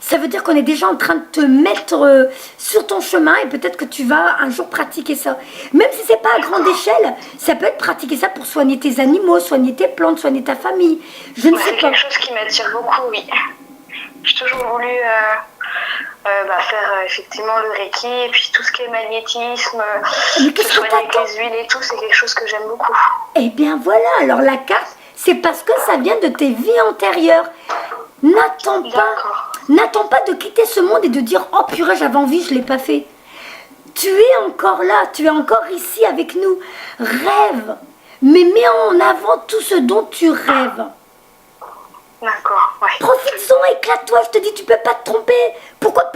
ça veut dire qu'on est déjà en train de te mettre sur ton chemin et peut-être que tu vas un jour pratiquer ça. Même si c'est pas à grande échelle, ça peut être pratiquer ça pour soigner tes animaux, soigner tes plantes, soigner ta famille. Je ne sais pas. C'est quelque chose qui m'attire beaucoup, oui. J'ai toujours voulu faire effectivement le Reiki et puis tout ce qui est magnétisme, soigner avec les huiles et tout, c'est quelque chose que j'aime beaucoup. Eh bien voilà, alors la carte, c'est parce que ça vient de tes vies antérieures. N'attends pas de quitter ce monde et de dire « Oh purée, j'avais envie, je ne l'ai pas fait ». Tu es encore là, tu es encore ici avec nous. Rêve, mais mets en avant tout ce dont tu rêves. D'accord, ouais. Profites-en, éclate-toi, je te dis, tu peux pas te tromper. Pourquoi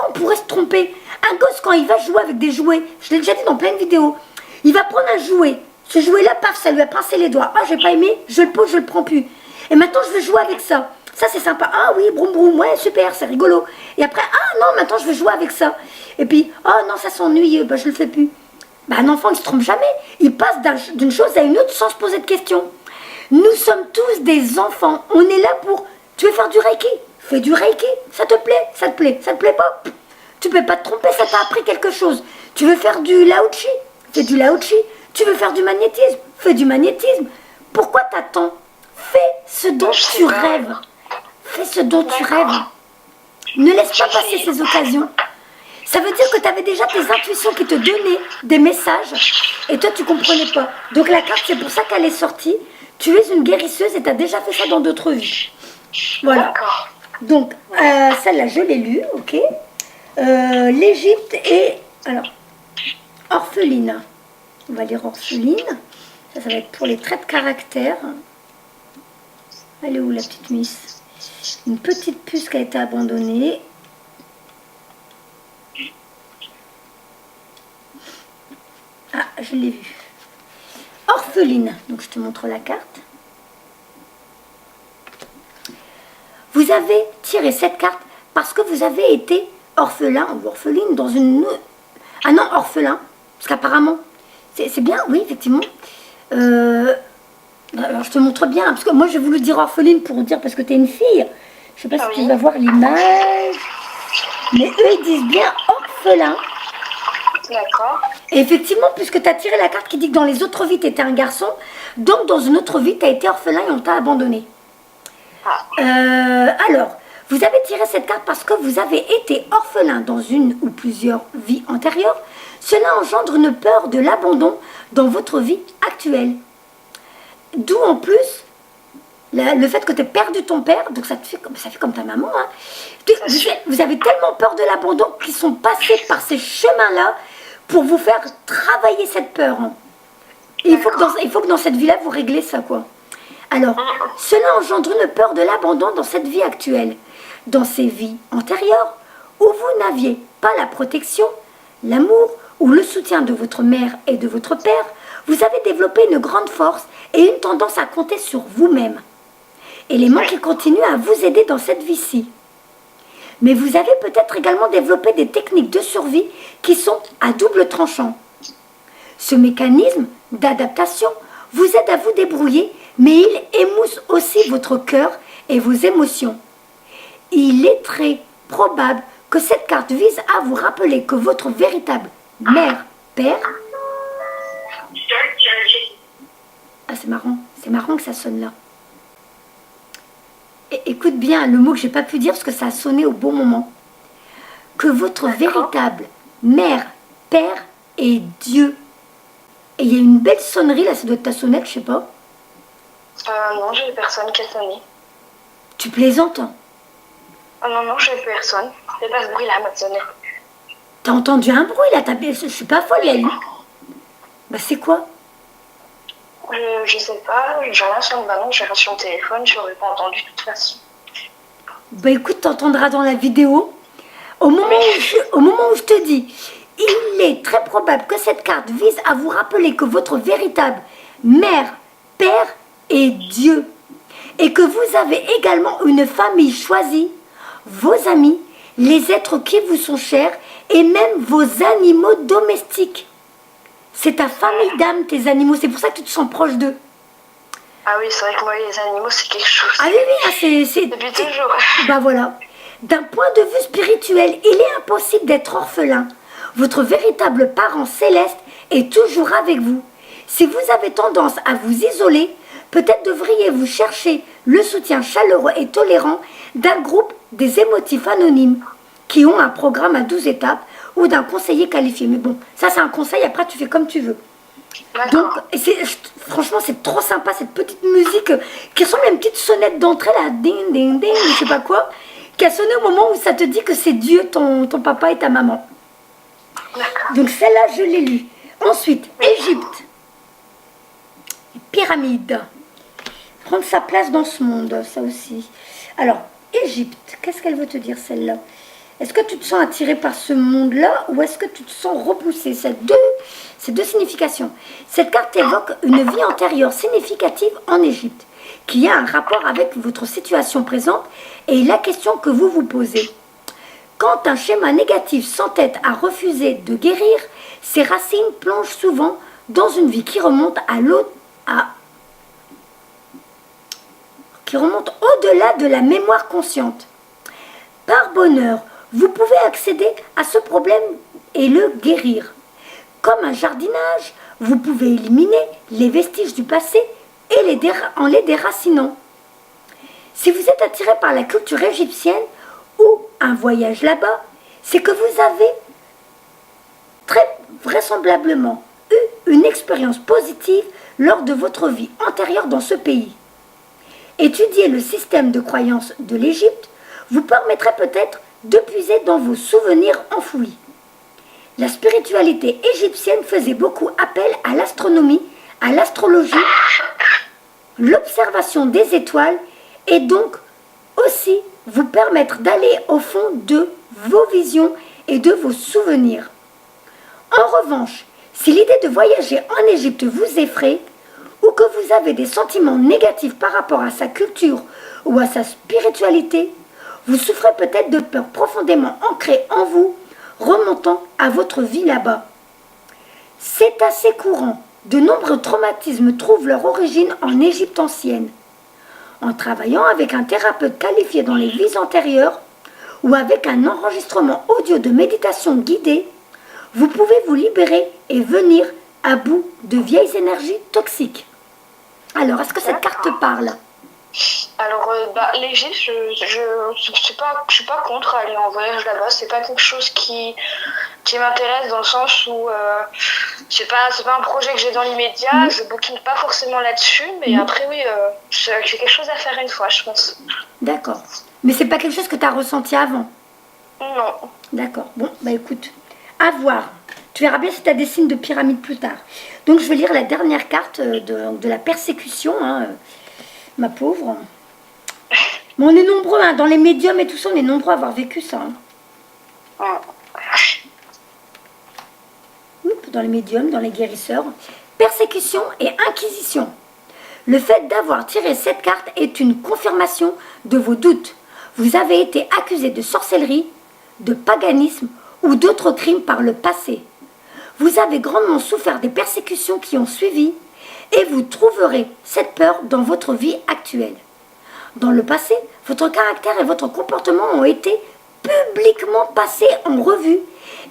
on pourrait se tromper? Un gosse, quand il va jouer avec des jouets, je l'ai déjà dit dans plein de vidéos, il va prendre un jouet. Ce jouet-là, paf, ça lui a pincé les doigts. Ah, j'ai pas aimé, je le pose, je le prends plus. Et maintenant, je veux jouer avec ça. Ça, c'est sympa. Ah oui, broum broum, ouais, super, c'est rigolo. Et après, ah non, maintenant, je veux jouer avec ça. Et puis, oh non, ça s'ennuie, bah, je le fais plus. Bah, un enfant, il se trompe jamais. Il passe d'une chose à une autre sans se poser de questions. Nous sommes tous des enfants. On est là pour... Tu veux faire du Reiki? Fais du Reiki. Ça te plaît? Ça te plaît? Ça te plaît pas? Tu peux pas te tromper, ça t'a appris quelque chose. Tu veux faire du Lao-Chi? Fais du Lao-Chi. Tu veux faire du magnétisme? Fais du magnétisme. Pourquoi t'attends? Fais ce dont tu rêves. Fais ce dont tu rêves. Ne laisse pas passer ces occasions. Ça veut dire que tu avais déjà tes intuitions qui te donnaient des messages et toi, tu ne comprenais pas. Donc la carte, c'est pour ça qu'elle est sortie. Tu es une guérisseuse et tu as déjà fait ça dans d'autres vies. Voilà. Donc, celle-là, je l'ai lue, ok. L'Égypte et... Alors, orpheline. On va lire orpheline. Ça va être pour les traits de caractère. Elle est où, la petite miss? Une petite puce qui a été abandonnée. Ah, je l'ai vue. Orpheline. Donc, je te montre la carte. Vous avez tiré cette carte parce que vous avez été orphelin ou orpheline dans une... Ah non, orphelin. Parce qu'apparemment, c'est bien, oui, effectivement. Alors, je te montre bien, parce que moi, j'ai voulu dire orpheline pour dire parce que tu es une fille. Je sais pas si tu vas voir l'image. Mais eux, ils disent bien orphelin. D'accord. Et effectivement, puisque tu as tiré la carte qui dit que dans les autres vies, tu étais un garçon, donc dans une autre vie, tu as été orphelin et on t'a abandonné. Alors, vous avez tiré cette carte parce que vous avez été orphelin dans une ou plusieurs vies antérieures. Cela engendre une peur de l'abandon dans votre vie actuelle. D'où en plus le fait que tu aies perdu ton père, donc ça fait comme ta maman. Hein. Vous avez tellement peur de l'abandon qu'ils sont passés par ces chemins-là pour vous faire travailler cette peur. Hein. Et il faut que dans cette vie-là, vous réglez ça, quoi. Alors, cela engendre une peur de l'abandon dans cette vie actuelle. Dans ces vies antérieures, où vous n'aviez pas la protection, l'amour ou le soutien de votre mère et de votre père, vous avez développé une grande force et une tendance à compter sur vous-même. Élément qui continue à vous aider dans cette vie-ci. Mais vous avez peut-être également développé des techniques de survie qui sont à double tranchant. Ce mécanisme d'adaptation vous aide à vous débrouiller, mais il émousse aussi votre cœur et vos émotions. Il est très probable que cette carte vise à vous rappeler que votre véritable mère, père... Ah, c'est marrant que ça sonne là. Écoute bien le mot que j'ai pas pu dire parce que ça a sonné au bon moment. Que votre véritable mère, père est Dieu. Et il y a une belle sonnerie là, ça doit être ta sonnette, je sais pas. Non, j'ai personne qui a sonné. Tu plaisantes, hein? Non, j'ai personne. C'est pas ce bruit là, ma sonnette. T'as entendu un bruit là, je suis pas folle, Lélie. Bah c'est quoi? Je sais pas, j'ai rien sur le ballon, j'ai rien sur le téléphone, je n'aurais pas entendu de toute façon. Bah écoute, t'entendras dans la vidéo. Au moment où je te dis, il est très probable que cette carte vise à vous rappeler que votre véritable mère, père est Dieu. Et que vous avez également une famille choisie, vos amis, les êtres qui vous sont chers et même vos animaux domestiques. C'est ta famille d'âme, tes animaux. C'est pour ça que tu te sens proche d'eux. Ah oui, c'est vrai que moi, les animaux, c'est quelque chose. Ah oui, oui, c'est... Depuis toujours. Bah voilà. D'un point de vue spirituel, il est impossible d'être orphelin. Votre véritable parent céleste est toujours avec vous. Si vous avez tendance à vous isoler, peut-être devriez-vous chercher le soutien chaleureux et tolérant d'un groupe des émotifs anonymes qui ont un programme à 12 étapes ou d'un conseiller qualifié. Mais bon, ça c'est un conseil, après tu fais comme tu veux. Donc, franchement, c'est trop sympa cette petite musique qui ressemble à une petite sonnette d'entrée là, ding, ding, ding, je sais pas quoi, qui a sonné au moment où ça te dit que c'est Dieu, ton papa et ta maman. Donc celle-là, je l'ai lue. Ensuite, Égypte. Pyramide. Prendre sa place dans ce monde, ça aussi. Alors, Égypte, qu'est-ce qu'elle veut te dire celle-là? Est-ce que tu te sens attiré par ce monde-là ou est-ce que tu te sens repoussé? Ces deux significations. Cette carte évoque une vie antérieure significative en Égypte, qui a un rapport avec votre situation présente et la question que vous vous posez. Quand un schéma négatif s'entête à refuser de guérir, ses racines plongent souvent dans une vie qui remonte au-delà de la mémoire consciente. Par bonheur, vous pouvez accéder à ce problème et le guérir. Comme un jardinage, vous pouvez éliminer les vestiges du passé et en les déracinant. Si vous êtes attiré par la culture égyptienne ou un voyage là-bas, c'est que vous avez très vraisemblablement eu une expérience positive lors de votre vie antérieure dans ce pays. Étudier le système de croyance de l'Égypte vous permettrait peut-être de puiser dans vos souvenirs enfouis. La spiritualité égyptienne faisait beaucoup appel à l'astronomie, à l'astrologie, l'observation des étoiles et donc aussi vous permettre d'aller au fond de vos visions et de vos souvenirs. En revanche, si l'idée de voyager en Égypte vous effraie ou que vous avez des sentiments négatifs par rapport à sa culture ou à sa spiritualité, vous souffrez peut-être de peurs profondément ancrées en vous, remontant à votre vie là-bas. C'est assez courant. De nombreux traumatismes trouvent leur origine en Égypte ancienne. En travaillant avec un thérapeute qualifié dans les vies antérieures ou avec un enregistrement audio de méditation guidée, vous pouvez vous libérer et venir à bout de vieilles énergies toxiques. Alors, est-ce que cette carte te parle? Alors, l'Égypte, je suis pas contre aller en voyage là-bas. C'est pas quelque chose qui m'intéresse dans le sens où c'est pas un projet que j'ai dans l'immédiat. Je bouquine pas forcément là-dessus, mais après oui, j'ai quelque chose à faire une fois, je pense. D'accord. Mais c'est pas quelque chose que tu as ressenti avant? Non. D'accord. Bon, bah écoute, à voir. Tu verras bien si tu as des signes de pyramide plus tard. Donc je vais lire la dernière carte de la persécution, hein, ma pauvre. Mais on est nombreux, hein, dans les médiums et tout ça, on est nombreux à avoir vécu ça. Hein. Dans les médiums, dans les guérisseurs. Persécution et inquisition. Le fait d'avoir tiré cette carte est une confirmation de vos doutes. Vous avez été accusé de sorcellerie, de paganisme ou d'autres crimes par le passé. Vous avez grandement souffert des persécutions qui ont suivi et vous trouverez cette peur dans votre vie actuelle. Dans le passé, votre caractère et votre comportement ont été publiquement passés en revue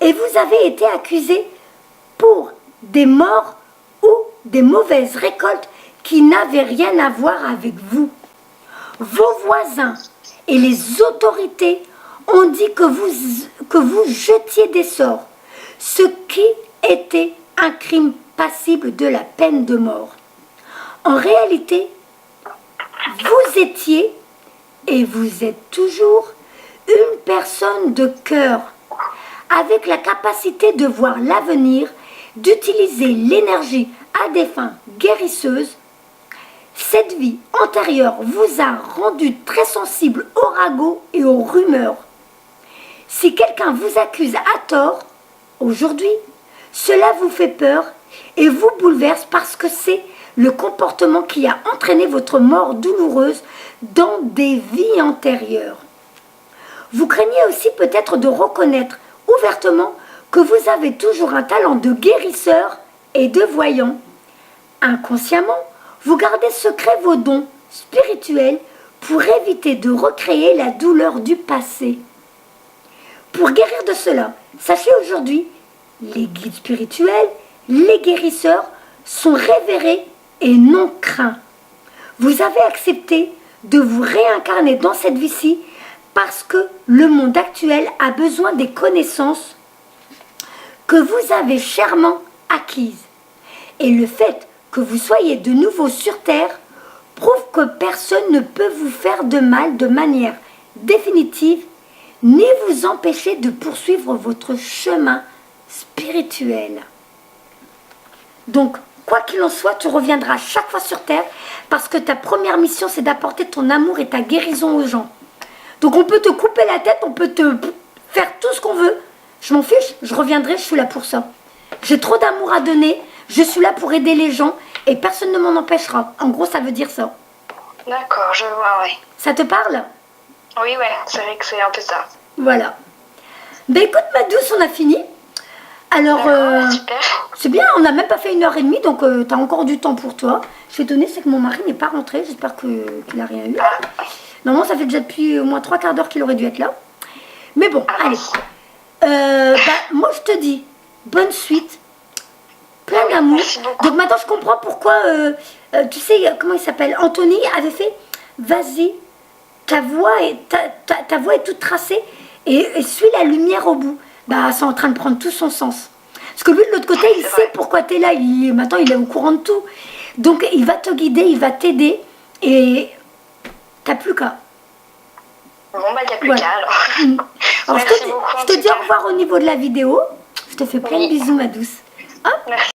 et vous avez été accusé pour des morts ou des mauvaises récoltes qui n'avaient rien à voir avec vous. Vos voisins et les autorités ont dit que vous jetiez des sorts, ce qui était un crime passible de la peine de mort. En réalité, vous étiez et vous êtes toujours une personne de cœur, avec la capacité de voir l'avenir d'utiliser l'énergie à des fins guérisseuses. Cette vie antérieure vous a rendu très sensible aux ragots et aux rumeurs. Si quelqu'un vous accuse à tort, aujourd'hui, cela vous fait peur et vous bouleverse parce que c'est le comportement qui a entraîné votre mort douloureuse dans des vies antérieures. Vous craignez aussi peut-être de reconnaître ouvertement que vous avez toujours un talent de guérisseur et de voyant. Inconsciemment, vous gardez secret vos dons spirituels pour éviter de recréer la douleur du passé. Pour guérir de cela, sachez aujourd'hui, les guides spirituels, les guérisseurs sont révérés et non craints. Vous avez accepté de vous réincarner dans cette vie-ci parce que le monde actuel a besoin des connaissances que vous avez chèrement acquises. Et le fait que vous soyez de nouveau sur Terre prouve que personne ne peut vous faire de mal de manière définitive ni vous empêcher de poursuivre votre chemin spirituel. Donc, quoi qu'il en soit, tu reviendras chaque fois sur Terre parce que ta première mission, c'est d'apporter ton amour et ta guérison aux gens. Donc, on peut te couper la tête, on peut te faire tout ce qu'on veut. Je m'en fiche, je reviendrai, je suis là pour ça. J'ai trop d'amour à donner, je suis là pour aider les gens et personne ne m'en empêchera. En gros, ça veut dire ça. D'accord, je vois, ouais. Ça te parle? Oui, ouais, c'est vrai que c'est un peu ça. Voilà. Ben écoute, ma douce, on a fini. Alors, super. c'est bien, on n'a même pas fait 1h30, donc tu as encore du temps pour toi. Je suis étonnée, c'est que mon mari n'est pas rentré, j'espère qu'il n'a rien eu. Normalement, ça fait déjà depuis au moins 3/4 d'heure qu'il aurait dû être là. Mais bon, allez. Moi, je te dis, bonne suite, plein d'amour. Donc maintenant, je comprends pourquoi, tu sais, comment il s'appelle, Anthony avait fait, vas-y, ta voix est toute tracée et suis la lumière au bout. Bah, c'est en train de prendre tout son sens. Parce que lui, de l'autre côté, il sait pourquoi tu es là. Maintenant, il est au courant de tout. Donc, il va te guider, il va t'aider. Et t'as plus qu'à. Bon, bah, il n'y a plus qu'à alors. Alors, Merci beaucoup. Je te dis au revoir au niveau de la vidéo. Je te fais plein de bisous, ma douce. Hop. Merci.